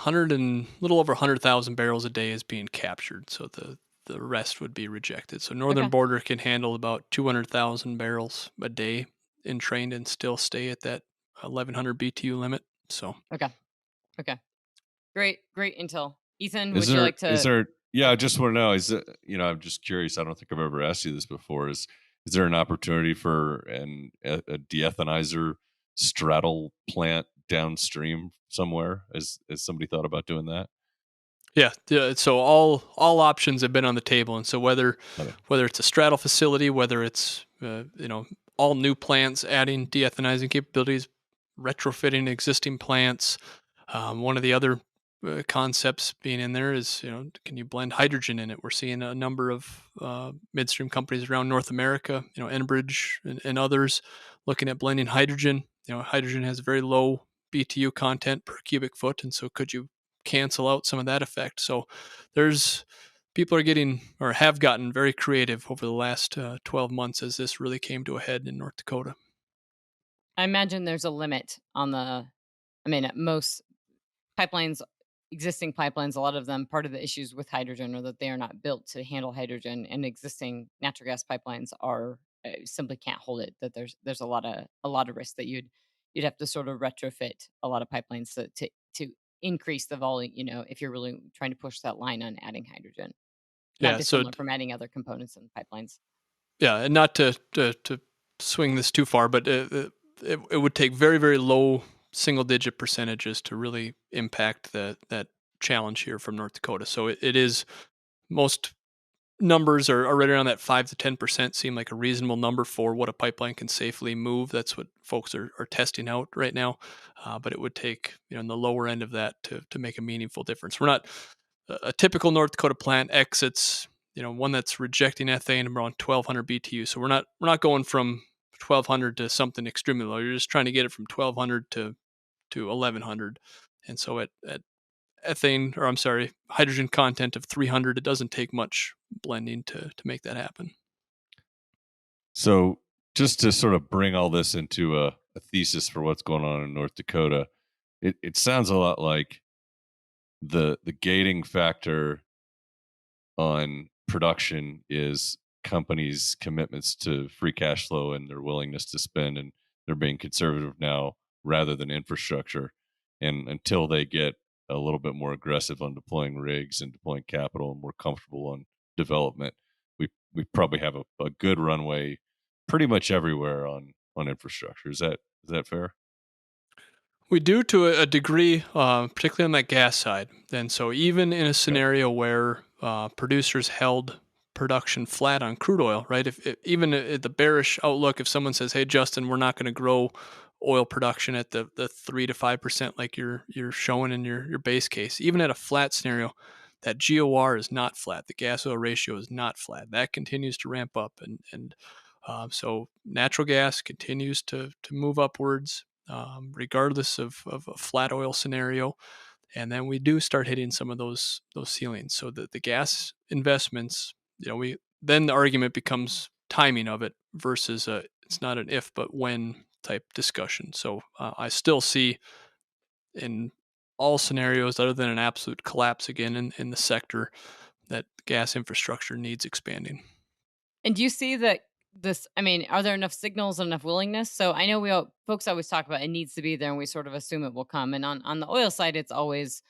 C: little over 100,000 barrels a day is being captured. So the rest would be rejected. So Northern Border can handle about 200,000 barrels a day entrained and still stay at that 1,100 BTU limit. So
B: okay, great intel. Ethan,
A: Is
B: would you
A: there
B: like to?
A: is there? Yeah, I just want to know. Is it? I'm just curious. I don't think I've ever asked you this before. Is there an opportunity for a DeEthanizer straddle plant downstream somewhere? Has somebody thought about doing that?
C: Yeah, so all options have been on the table, and so whether it's a straddle facility, whether it's all new plants adding deethanizing capabilities, retrofitting existing plants, one of the other concepts being in there is can you blend hydrogen in it? We're seeing a number of midstream companies around North America, Enbridge and others, looking at blending hydrogen. Hydrogen has very low BTU content per cubic foot, and so could you cancel out some of that effect? So people are getting or have gotten very creative over the last 12 months as this really came to a head in North Dakota.
B: I imagine there's a limit on most pipelines, existing pipelines, a lot of them, part of the issues with hydrogen are that they are not built to handle hydrogen, and existing natural gas pipelines are simply can't hold it. That there's a lot of risk that you'd have to sort of retrofit a lot of pipelines to increase the volume. If you're really trying to push that line on adding hydrogen, not dissimilar from adding other components in pipelines.
C: Yeah, and not to swing this too far, but it would take very, very low single-digit percentages to really impact that challenge here from North Dakota. So it is, most numbers are right around that 5 to 10% seem like a reasonable number for what a pipeline can safely move. That's what folks are testing out right now. But it would take in the lower end of that to make a meaningful difference. We're not a typical North Dakota plant exits, one that's rejecting ethane around 1,200 BTU. So we're not going from 1,200 to something extremely low. You're just trying to get it from 1,200 to 1,100. And so at hydrogen content of 300, it doesn't take much blending to make that happen.
A: So just to sort of bring all this into a thesis for what's going on in North Dakota, it sounds a lot like the gating factor on production is companies' commitments to free cash flow and their willingness to spend, and they're being conservative now rather than infrastructure. And until they get a little bit more aggressive on deploying rigs and deploying capital and more comfortable on development, we probably have a good runway pretty much everywhere on infrastructure. Is that fair?
C: We do to a degree, particularly on that gas side. And so even in a scenario where producers held production flat on crude oil, right? If even the bearish outlook, if someone says, "Hey, Justin, we're not going to grow oil production at the 3 to 5% like you're showing in your base case," even at a flat scenario, that GOR is not flat. The gas oil ratio is not flat. That continues to ramp up, and so natural gas continues to move upwards. Regardless of a flat oil scenario. And then we do start hitting some of those ceilings. So the gas investments, then the argument becomes timing of it versus it's not an if but when type discussion. So I still see in all scenarios other than an absolute collapse again in the sector that gas infrastructure needs expanding.
B: And do you see that are there enough signals and enough willingness? So I know folks always talk about it needs to be there and we sort of assume it will come. And on the oil side, it's always,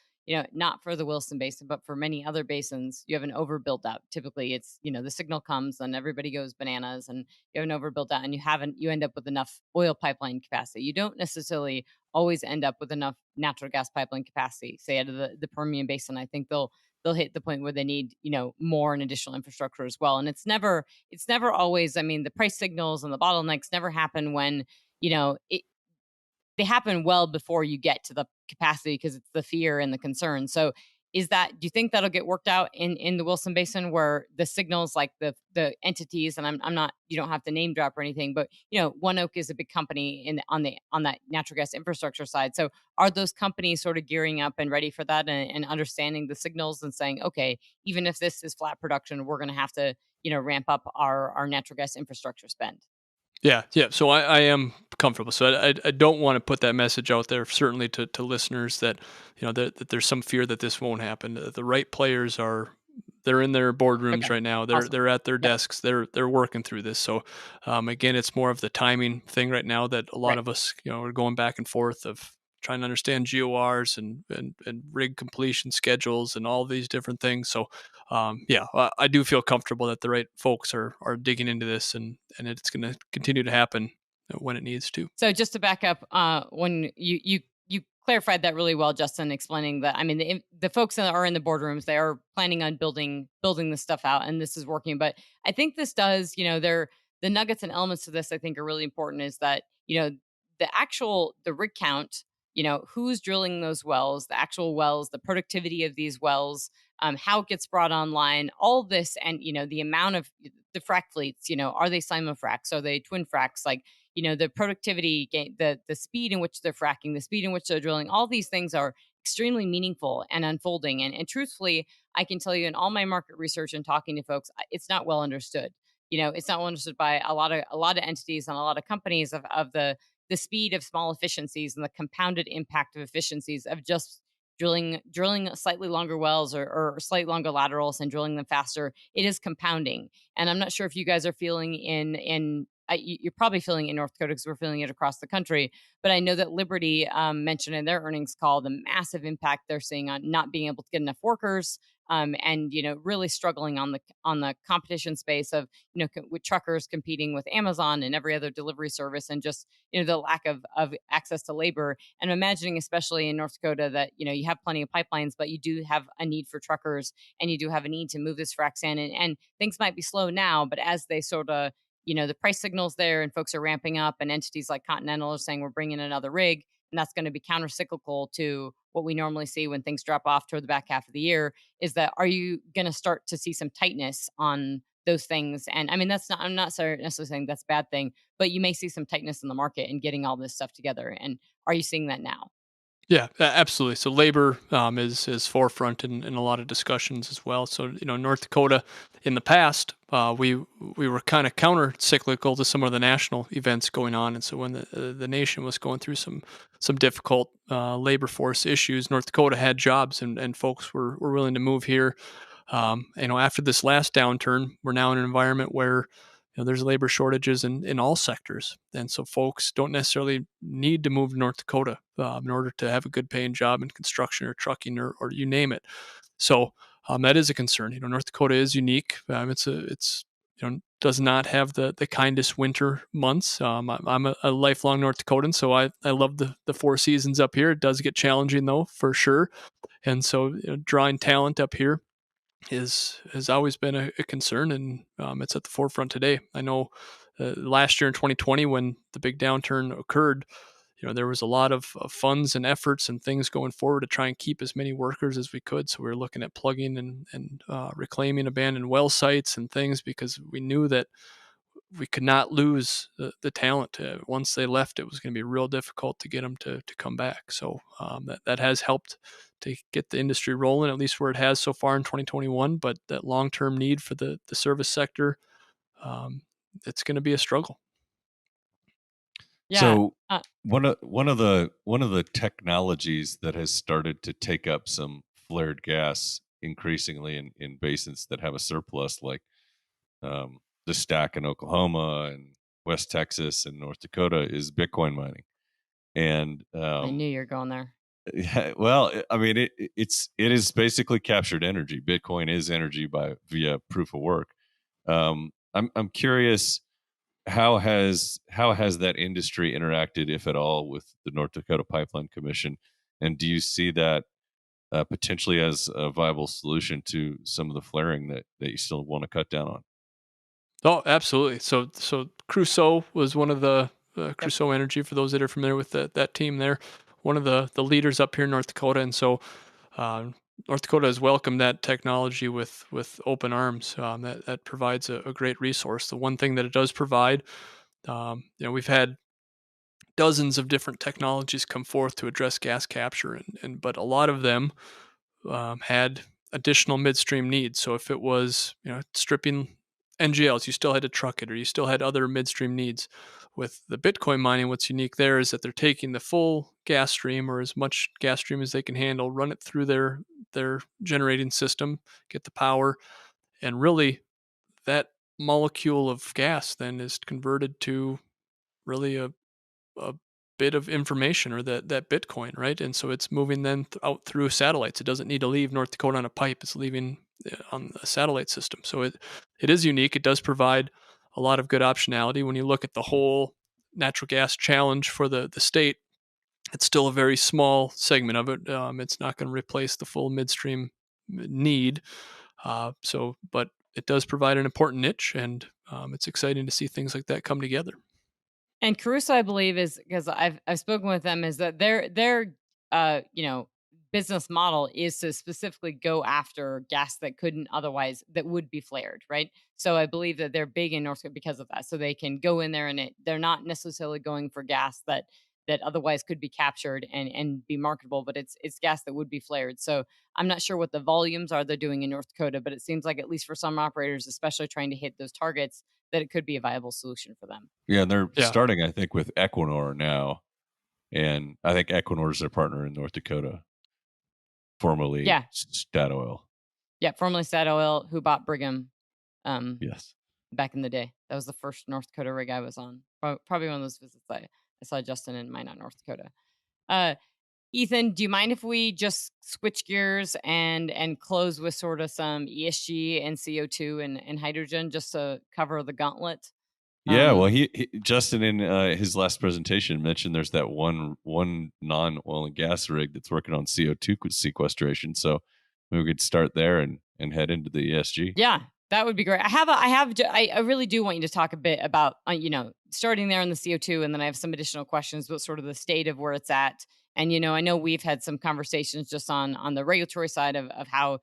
B: not for the Williston Basin, but for many other basins, you have an overbuilt out. Typically it's, the signal comes and everybody goes bananas and you have an overbuilt out and you end up with enough oil pipeline capacity. You don't necessarily always end up with enough natural gas pipeline capacity. Say out of the Permian Basin, I think they'll hit the point where they need, more and additional infrastructure as well. And it's never always, the price signals and the bottlenecks never happen when, they happen well before you get to the capacity because it's the fear and the concern. So do you think that'll get worked out in the Williston Basin, where the signals, like the entities, and I'm not, you don't have to name drop or anything, but ONEOK is a big company on that natural gas infrastructure side. So are those companies sort of gearing up and ready for that, and understanding the signals and saying, okay, even if this is flat production, we're going to have to ramp up our natural gas infrastructure spend?
C: Yeah, yeah. So I am comfortable. So I don't want to put that message out there, certainly to listeners, that that there's some fear that this won't happen. The right players they're in their boardrooms
B: Okay,
C: right now.
B: awesome.
C: They're at their
B: Yep.
C: desks. They're working through this. So again, it's more of the timing thing right now that a lot
B: Right.
C: of us are going back and forth of trying to understand GORs and rig completion schedules and all these different things. So yeah, I do feel comfortable that the right folks are digging into this, and it's going to continue to happen when it needs to.
B: So just to back up, when you clarified that really well, Justin, explaining that, I mean, the folks that are in the boardrooms, they are planning on building this stuff out, and this is working. But I think this does, the nuggets and elements to this, I think, are really important. Is that the rig count, who's drilling those wells, the actual wells, the productivity of these wells, how it gets brought online, all this, and the amount of the frac fleets, are they simul-fracs, are they twin fracs, like, the productivity gain, the speed in which they're fracking, the speed in which they're drilling, all these things are extremely meaningful and unfolding. And truthfully, I can tell you, in all my market research and talking to folks, it's not well understood. It's not well understood by a lot of entities and a lot of companies, of the speed of small efficiencies and the compounded impact of efficiencies of just drilling slightly longer wells, or slightly longer laterals, and drilling them faster. It is compounding. And I'm not sure if you guys are feeling you're probably feeling it in North Dakota, because we're feeling it across the country. But I know that Liberty mentioned in their earnings call the massive impact they're seeing on not being able to get enough workers, and really struggling on the competition space of with truckers competing with Amazon and every other delivery service, and just the lack of access to labor. And I'm imagining, especially in North Dakota, that you have plenty of pipelines, but you do have a need for truckers, and you do have a need to move this frac sand, and things might be slow now, but as they sort of the price signals there, and folks are ramping up, and entities like Continental are saying, we're bringing another rig, and that's going to be counter cyclical to what we normally see when things drop off toward the back half of the year. Is that, are you going to start to see some tightness on those things? And I mean, I'm not necessarily saying that's a bad thing, but you may see some tightness in the market and getting all this stuff together. And are you seeing that now?
C: Yeah, absolutely. So labor is forefront in a lot of discussions as well. So North Dakota, in the past, we were kind of counter cyclical to some of the national events going on, and so when the nation was going through some difficult labor force issues, North Dakota had jobs, and folks were willing to move here. After this last downturn, we're now in an environment where there's labor shortages in all sectors. And so folks don't necessarily need to move to North Dakota in order to have a good paying job in construction or trucking, or you name it. So that is a concern. North Dakota is unique. It's does not have the kindest winter months. I'm a lifelong North Dakotan, so I love the four seasons up here. It does get challenging though, for sure. And so drawing talent up here has always been a concern, and it's at the forefront today. I know last year in 2020, when the big downturn occurred, there was a lot of funds and efforts and things going forward to try and keep as many workers as we could. So we were looking at plugging and reclaiming abandoned well sites and things, because we knew that we could not lose the talent. Once they left, it was going to be real difficult to get them to come back. So that has helped to get the industry rolling, at least where it has so far in 2021. But that long-term need for the service sector, it's going to be a struggle.
B: Yeah.
A: So one of the technologies that has started to take up some flared gas increasingly in basins that have a surplus, like the stack in Oklahoma and West Texas and North Dakota, is Bitcoin mining. And
B: I knew you were going there.
A: Yeah, well, I mean, it is basically captured energy. Bitcoin is energy via proof of work. I'm curious, how has that industry interacted, if at all, with the North Dakota Pipeline Commission, and do you see that potentially as a viable solution to some of the flaring that you still want to cut down on?
C: Oh, absolutely. So Crusoe was one of the Crusoe Energy, for those that are familiar with that team there, one of the leaders up here in North Dakota. And so North Dakota has welcomed that technology with open arms. That provides a great resource. The one thing that it does provide, we've had dozens of different technologies come forth to address gas capture, but a lot of them had additional midstream needs. So if it was stripping NGLs, you still had to truck it, or you still had other midstream needs. With the Bitcoin mining, what's unique there is that they're taking the full gas stream, or as much gas stream as they can handle, run it through their generating system, get the power, and really that molecule of gas then is converted to really a bit of information, or that Bitcoin, right? And so it's moving then out through satellites. It doesn't need to leave North Dakota on a pipe. It's leaving on a satellite system. So it is unique. It does provide a lot of good optionality. When you look at the whole natural gas challenge for the state, it's still a very small segment of it. It's not going to replace the full midstream need. But it does provide an important niche, and it's exciting to see things like that come together.
B: And Caruso, I believe, is because I've spoken with them, is that their business model is to specifically go after gas that would be flared, right? So I believe that they're big in North Dakota because of that. So they can go in there, and they're not necessarily going for gas that otherwise could be captured and be marketable, but it's gas that would be flared. So I'm not sure what the volumes are they're doing in North Dakota, but it seems like, at least for some operators, especially trying to hit those targets, that it could be a viable solution for them.
A: Yeah, and they're
C: Yeah.
A: starting, I think, with Equinor now, and I think Equinor is their partner in North Dakota, formerly Statoil.
B: Yeah, formerly Statoil, who bought Brigham.
A: Yes.
B: Back in the day. That was the first North Dakota rig I was on. Probably one of those visits I saw Justin in Minot, North Dakota. Ethan, do you mind if we just switch gears and close with sort of some ESG and CO2 and hydrogen, just to cover the gauntlet?
A: Yeah, well, he Justin in his last presentation mentioned there's that one non-oil and gas rig that's working on CO2 sequestration. So maybe we could start there and head into the ESG.
B: Yeah, that would be great. I really do want you to talk a bit about starting there in the CO2, and then I have some additional questions about sort of the state of where it's at. And I know we've had some conversations just on the regulatory side of how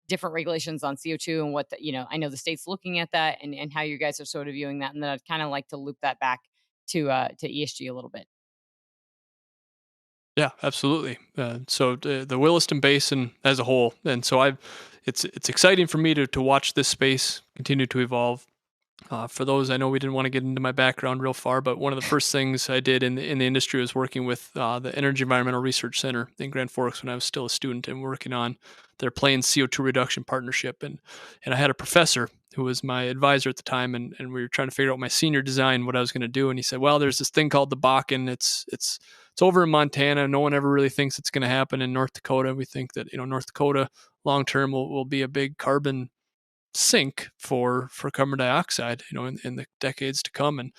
B: different regulations on CO2 and what I know the state's looking at that, and how you guys are sort of viewing that. And then I'd kind of like to loop that back to ESG a little bit.
C: Yeah, absolutely. So the Williston Basin as a whole, and so it's exciting for me to watch this space continue to evolve. For those, I know we didn't want to get into my background real far, but one of the first things I did in the industry was working with the Energy Environmental Research Center in Grand Forks when I was still a student, and working on their Plains CO2 reduction partnership. And I had a professor who was my advisor at the time, and we were trying to figure out my senior design, what I was going to do. And he said, well, there's this thing called the Bakken. It's over in Montana. No one ever really thinks it's going to happen in North Dakota. We think that North Dakota long term will be a big carbon sink for carbon dioxide, in the decades to come. And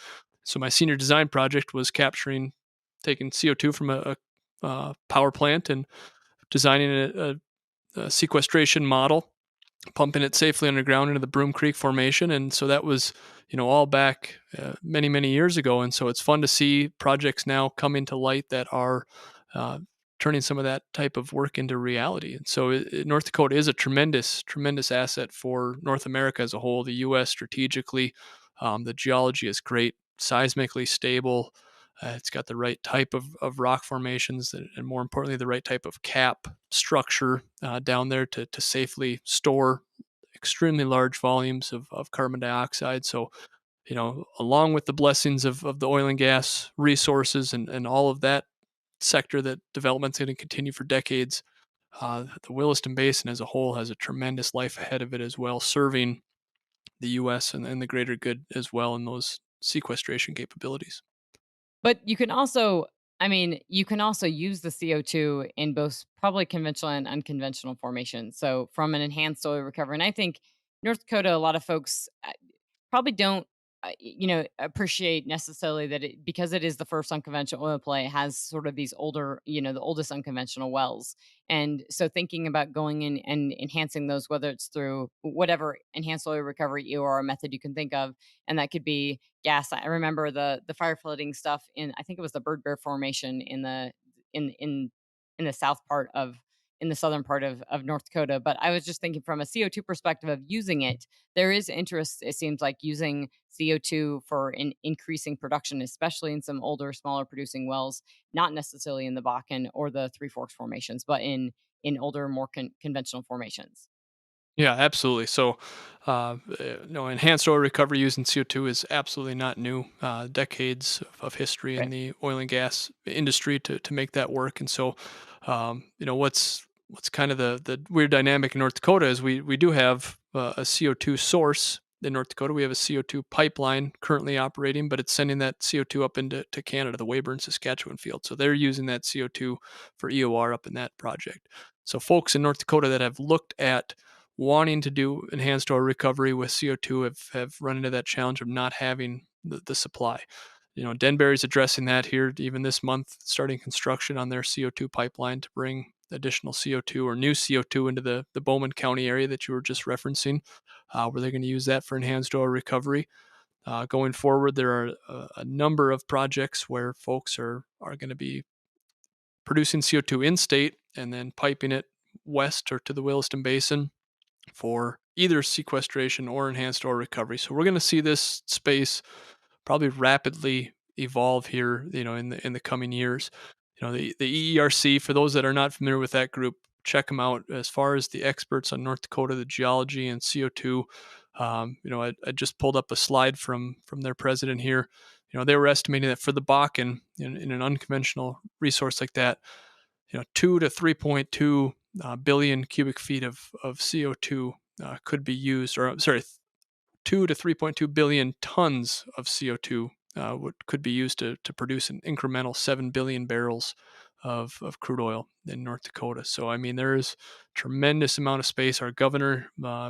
C: so my senior design project was taking CO2 from a power plant and designing a sequestration model, pumping it safely underground into the Broom Creek Formation. And so that was, all back many, many years ago. And so it's fun to see projects now come into light that are turning some of that type of work into reality. And so North Dakota is a tremendous, tremendous asset for North America as a whole. The U.S. strategically, the geology is great, seismically stable. It's got the right type of rock formations, and more importantly, the right type of cap structure down there to safely store extremely large volumes of carbon dioxide. So, along with the blessings of the oil and gas resources and all of that sector, that development's going to continue for decades, the Williston Basin as a whole has a tremendous life ahead of it as well, serving the U.S. and the greater good as well in those sequestration capabilities.
B: But you can also use the CO2 in both probably conventional and unconventional formations. So from an enhanced oil recovery, and I think North Dakota, a lot of folks probably don't appreciate necessarily that because it is the first unconventional oil play, it has sort of these older, the oldest unconventional wells. And so thinking about going in and enhancing those, whether it's through whatever enhanced oil recovery EOR method you can think of, and that could be gas. I remember the fire flooding stuff in, I think it was the Bird Bear Formation in the south part of in the southern part of North Dakota. But I was just thinking from a CO2 perspective of using it, there is interest, it seems like, using CO2 for increasing production, especially in some older, smaller producing wells, not necessarily in the Bakken or the Three Forks formations, but in older, more conventional formations.
C: Yeah, absolutely. So, enhanced oil recovery using CO2 is absolutely not new. Decades of history in
B: Right.
C: the oil and gas industry to make that work. And so, what's kind of the weird dynamic in North Dakota is we do have a CO2 source in North Dakota. We have a CO2 pipeline currently operating, but it's sending that CO2 up into Canada, the Weyburn, Saskatchewan field. So they're using that CO2 for EOR up in that project. So folks in North Dakota that have looked at wanting to do enhanced oil recovery with CO2 have run into that challenge of not having the supply. Denbury's addressing that here even this month, starting construction on their CO2 pipeline to bring additional CO2 or new CO2 into the Bowman County area that you were just referencing, where they're going to use that for enhanced oil recovery. Going forward, there are a number of projects where folks are going to be producing CO2 in state and then piping it west or to the Williston Basin for either sequestration or enhanced oil recovery. So we're going to see this space probably rapidly evolve here, in the coming years. The EERC, for those that are not familiar with that group, check them out. As far as the experts on North Dakota, the geology and CO2, I just pulled up a slide from their president here. They were estimating that for the Bakken, in an unconventional resource like that, 2 to 3.2 billion cubic feet of CO2 could be used, or sorry, 2 to 3.2 billion tons of CO2 could be used to produce an incremental 7 billion barrels of crude oil in North Dakota. So, I mean, there is tremendous amount of space. Our governor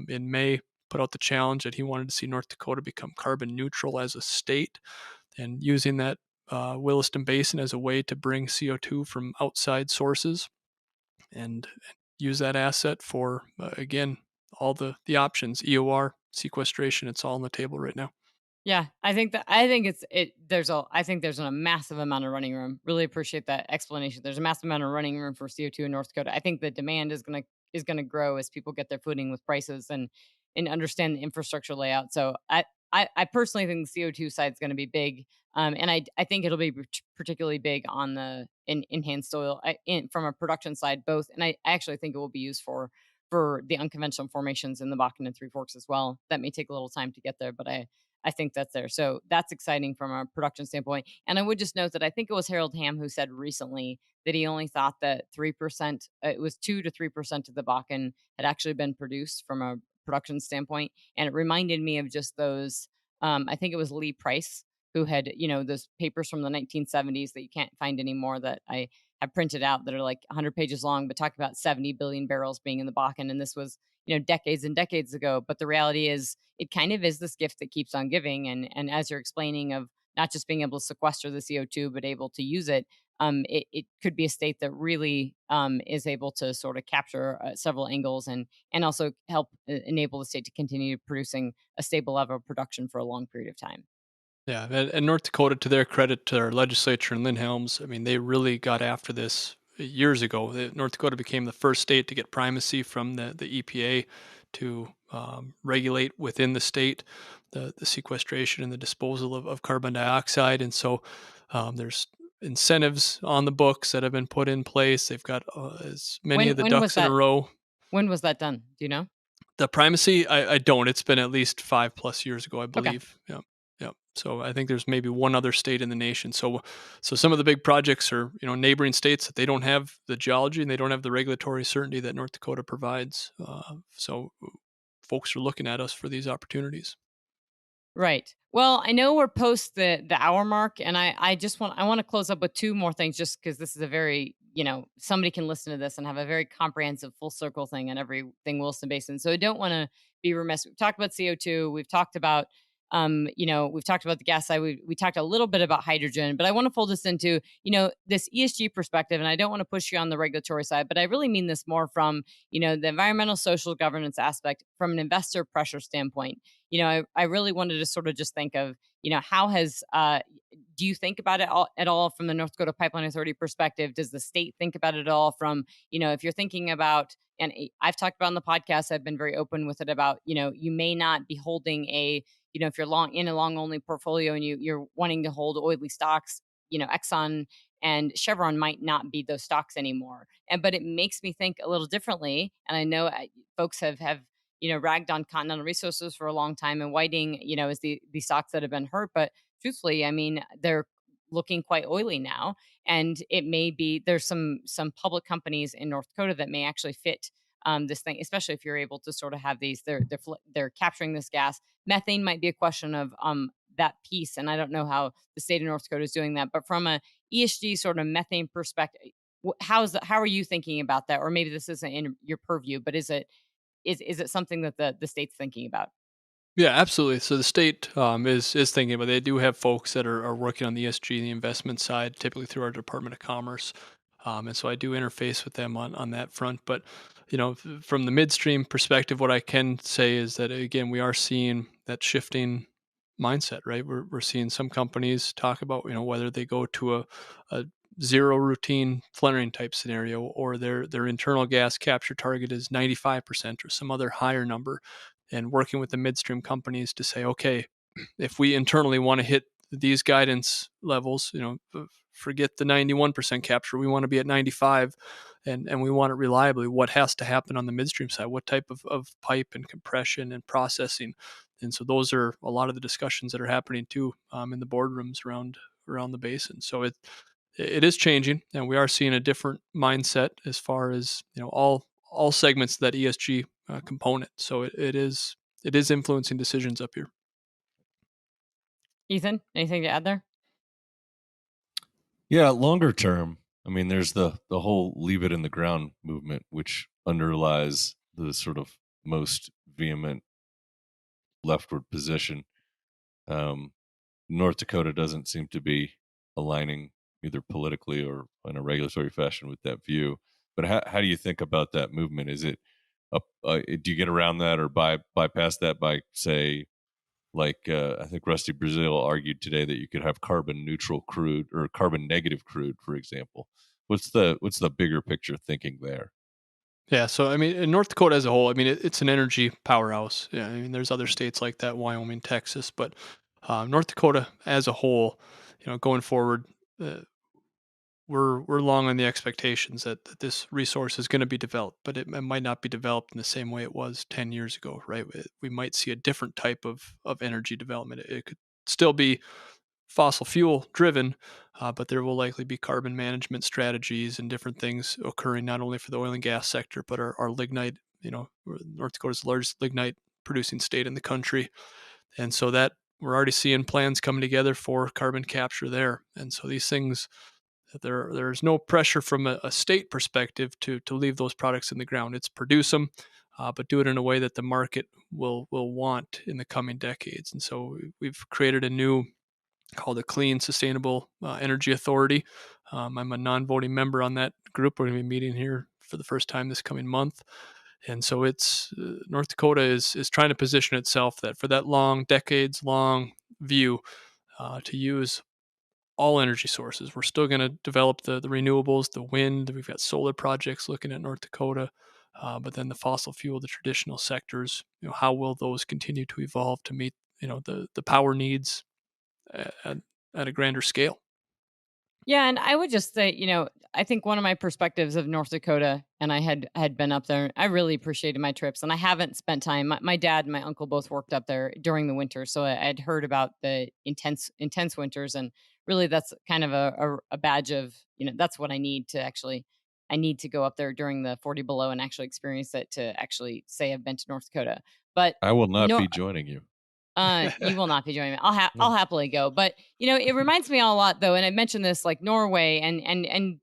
C: in May put out the challenge that he wanted to see North Dakota become carbon neutral as a state, and using that Williston Basin as a way to bring CO2 from outside sources and use that asset for, again, all the options, EOR, sequestration. It's all on the table right now.
B: Yeah, I think I think there's a massive amount of running room. Really appreciate that explanation. There's a massive amount of running room for CO2 in North Dakota. I think the demand is gonna grow as people get their footing with prices and understand the infrastructure layout. So I personally think the CO2 side is going to be big, and I think it'll be particularly big on the enhanced oil from a production side, both. And I actually think it will be used for the unconventional formations in the Bakken and Three Forks as well. That may take a little time to get there, but I think that's there. So that's exciting from a production standpoint. And I would just note that I think it was Harold Hamm who said recently that he only thought that 3%, it was 2 to 3% of the Bakken had actually been produced from a production standpoint. And it reminded me of just those, I think it was Lee Price who had, those papers from the 1970s that you can't find anymore that I have printed out that are like 100 pages long, but talk about 70 billion barrels being in the Bakken. And this was, decades and decades ago. But the reality is it kind of is this gift that keeps on giving. And as you're explaining of not just being able to sequester the CO2, but able to use it, it could be a state that really is able to sort of capture several angles and also help enable the state to continue producing a stable level of production for a long period of time.
C: Yeah, and North Dakota, to their credit, to their legislature and Lynn Helms, I mean, they really got after this years ago. North Dakota became the first state to get primacy from the EPA to regulate within the state the sequestration and the disposal of carbon dioxide. And so there's incentives on the books that have been put in place. They've got as many of the ducks in a row.
B: When was that done? Do you know?
C: The primacy, I don't. It's been at least 5+ years ago, I
B: Okay.
C: believe. Yeah. Yeah. So I think there's maybe one other state in the nation. So some of the big projects are, neighboring states that they don't have the geology and they don't have the regulatory certainty that North Dakota provides. So folks are looking at us for these opportunities.
B: Right. Well, I know we're post the hour mark, and I want to close up with two more things, just because this is a very, somebody can listen to this and have a very comprehensive full circle thing on everything Williston Basin. So I don't want to be remiss. We've talked about CO2. We've talked about We've talked about the gas side. We talked a little bit about hydrogen, but I want to fold this into, this ESG perspective. And I don't want to push you on the regulatory side, but I really mean this more from, the environmental, social governance aspect from an investor pressure standpoint. I really wanted to sort of just think of, how has, do you think about it at all from the North Dakota Pipeline Authority perspective? Does the state think about it at all from, if you're thinking about, and I've talked about on the podcast, I've been very open with it about, you may not be holding if you're in a long only portfolio and you're wanting to hold oily stocks, Exxon and Chevron might not be those stocks anymore. But it makes me think a little differently. And I know folks have ragged on Continental Resources for a long time, and Whiting, is the stocks that have been hurt. But truthfully, I mean, they're looking quite oily now, and it may be there's some public companies in North Dakota that may actually fit this thing, especially if you're able to sort of have these, they're capturing this gas. Methane might be a question of that piece, and I don't know how the state of North Dakota is doing that. But from a ESG sort of methane perspective, how are you thinking about that? Or maybe this isn't in your purview, but is it something that the state's thinking about?
C: Yeah, absolutely. So the state is thinking about. They do have folks that are working on the ESG, the investment side, typically through our Department of Commerce, and so I do interface with them on that front. But from the midstream perspective, what I can say is that again, we are seeing that shifting mindset. Right, we're seeing some companies talk about whether they go to a zero routine flaring type scenario, or their internal gas capture target is 95% or some other higher number, and working with the midstream companies to say, okay, if we internally want to hit these guidance levels, forget the 91% capture, we want to be at 95, and we want it reliably. What has to happen on the midstream side? What type of pipe and compression and processing? And so those are a lot of the discussions that are happening too in the boardrooms around the basin. So it is changing, and we are seeing a different mindset as far as all segments of that ESG component. So it is influencing decisions up here.
B: Ethan, anything to add there?
A: Yeah, longer term, I mean, there's the whole leave it in the ground movement, which underlies the sort of most vehement leftward position. North Dakota doesn't seem to be aligning either politically or in a regulatory fashion with that view. But how do you think about that movement? Is it do you get around that or bypass that by, say, like I think Rusty Brazil argued today that you could have carbon neutral crude or carbon negative crude, for example? What's the bigger picture thinking there?
C: Yeah, so I mean, in North Dakota as a whole, I mean, it's an energy powerhouse. Yeah, I mean, there's other states like that, Wyoming, Texas, but North Dakota as a whole, going forward, we're long on the expectations that this resource is going to be developed, but it might not be developed in the same way it was 10 years ago, right? We might see a different type of energy development. It could still be fossil fuel driven, but there will likely be carbon management strategies and different things occurring not only for the oil and gas sector, but our lignite. North Dakota's the largest lignite producing state in the country, and so that we're already seeing plans coming together for carbon capture there. And so these things, there's no pressure from a state perspective to leave those products in the ground. It's produce them, but do it in a way that the market will want in the coming decades. And so we've created a new called the Clean Sustainable Energy Authority. I'm a non-voting member on that group. We're going to be meeting here for the first time this coming month. And so it's North Dakota is trying to position itself that for that decades long view to use all energy sources. We're still going to develop the renewables, the wind. We've got solar projects looking at North Dakota, but then the fossil fuel, the traditional sectors. How will those continue to evolve to meet the power needs at a grander scale?
B: Yeah, and I would just say, I think one of my perspectives of North Dakota, and I had been up there, I really appreciated my trips, and I haven't spent time. My dad and my uncle both worked up there during the winter, so I had heard about the intense winters, and really that's kind of a badge of, that's what I need to actually. I need to go up there during the 40 below and actually experience it to actually say I've been to North Dakota. But
A: I will not be joining you.
B: You will not be joining me. I'll happily go. But it reminds me a lot though, and I mentioned this like Norway and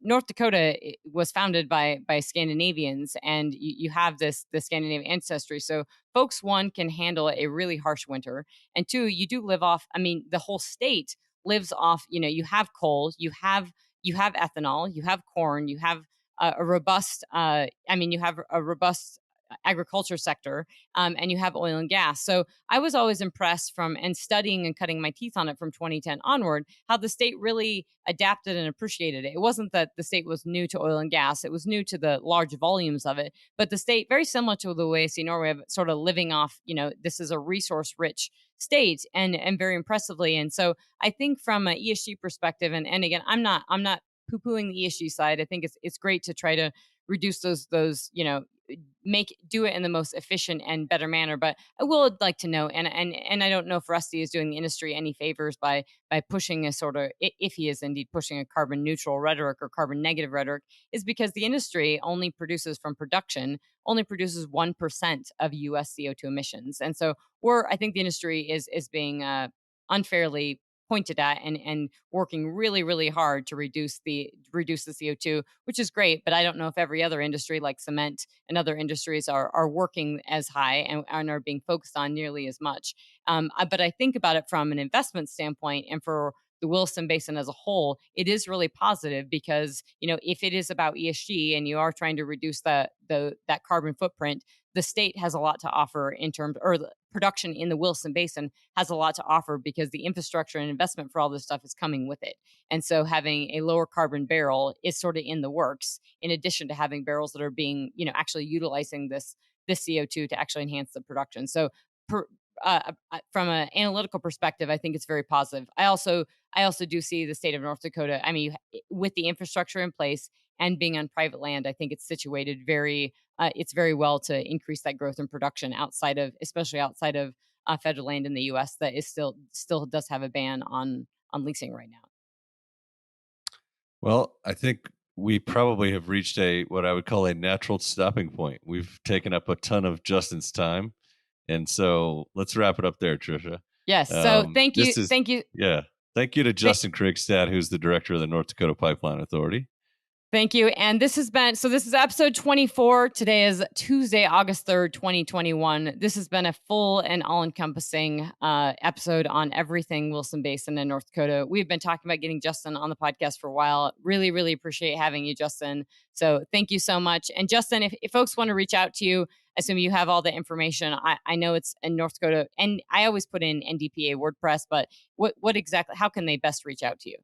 B: North Dakota was founded by Scandinavians, and you have this Scandinavian ancestry. So folks, one, can handle a really harsh winter, and two, you do live off. I mean, the whole state lives off. You have coal, you have ethanol, you have corn, you have a robust. You have a robust agriculture sector, and you have oil and gas. So I was always impressed and studying and cutting my teeth on it from 2010 onward, how the state really adapted and appreciated it. It wasn't that the state was new to oil and gas. It was new to the large volumes of it. But the state, very similar to the way I see Norway, sort of living off, this is a resource rich state and very impressively. And so I think from an ESG perspective, and again, I'm not poo-pooing the ESG side. I think it's great to try to reduce those do it in the most efficient and better manner. But I will like to know, and I don't know if Rusty is doing the industry any favors by pushing a sort of, if he is indeed pushing a carbon neutral rhetoric or carbon negative rhetoric, is because the industry only produces 1% of U.S. CO2 emissions. And so I think the industry is being unfairly pointed at and working really, really hard to reduce the CO2, which is great. But I don't know if every other industry like cement and other industries are working as high and are being focused on nearly as much. But I think about it from an investment standpoint, and for the Williston Basin as a whole, it is really positive because, if it is about ESG and you are trying to reduce that carbon footprint, the state has a lot to offer in terms, or the production in the Williston Basin has a lot to offer because the infrastructure and investment for all this stuff is coming with it. And so having a lower carbon barrel is sort of in the works, in addition to having barrels that are being, actually utilizing this CO2 to actually enhance the production. So from an analytical perspective, I think it's very positive. I also do see the state of North Dakota, with the infrastructure in place and being on private land, I think it's situated very well to increase that growth in production especially outside of federal land in the U.S. that is still does have a ban on leasing right now.
A: Well, I think we probably have reached what I would call a natural stopping point. We've taken up a ton of Justin's time, and so let's wrap it up there, Trisha.
B: Yes. So thank you.
A: Yeah. Thank you to Justin Kringstad, who's the director of the North Dakota Pipeline Authority.
B: Thank you. And this is episode 24. Today is Tuesday, August 3rd, 2021. This has been a full and all-encompassing episode on everything Williston Basin and North Dakota. We've been talking about getting Justin on the podcast for a while. Really, really appreciate having you, Justin. So thank you so much. And Justin, if folks want to reach out to you, assume you have all the information. I know it's in North Dakota, and I always put in NDPA WordPress, but what exactly, how can they best reach out to you?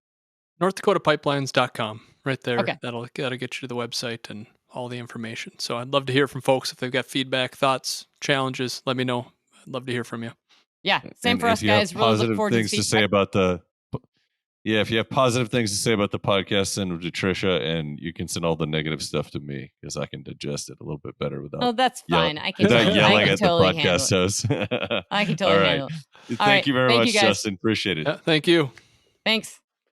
C: NorthDakotaPipelines.com, right there.
B: Okay.
C: That'll get you to the website and all the information. So I'd love to hear from folks if they've got feedback, thoughts, challenges. Let me know. I'd love to hear from you.
B: Yeah, same for us, guys. Really look forward to
A: say about if you have positive things to say about the podcast, send them to Trisha, and you can send all the negative stuff to me because I can digest it a without. Oh,
B: that's fine.
A: I can yelling at the podcast host.
B: I can totally handle it.
A: Thank you very much, Justin. Appreciate it.
C: Thank you.
B: Thanks.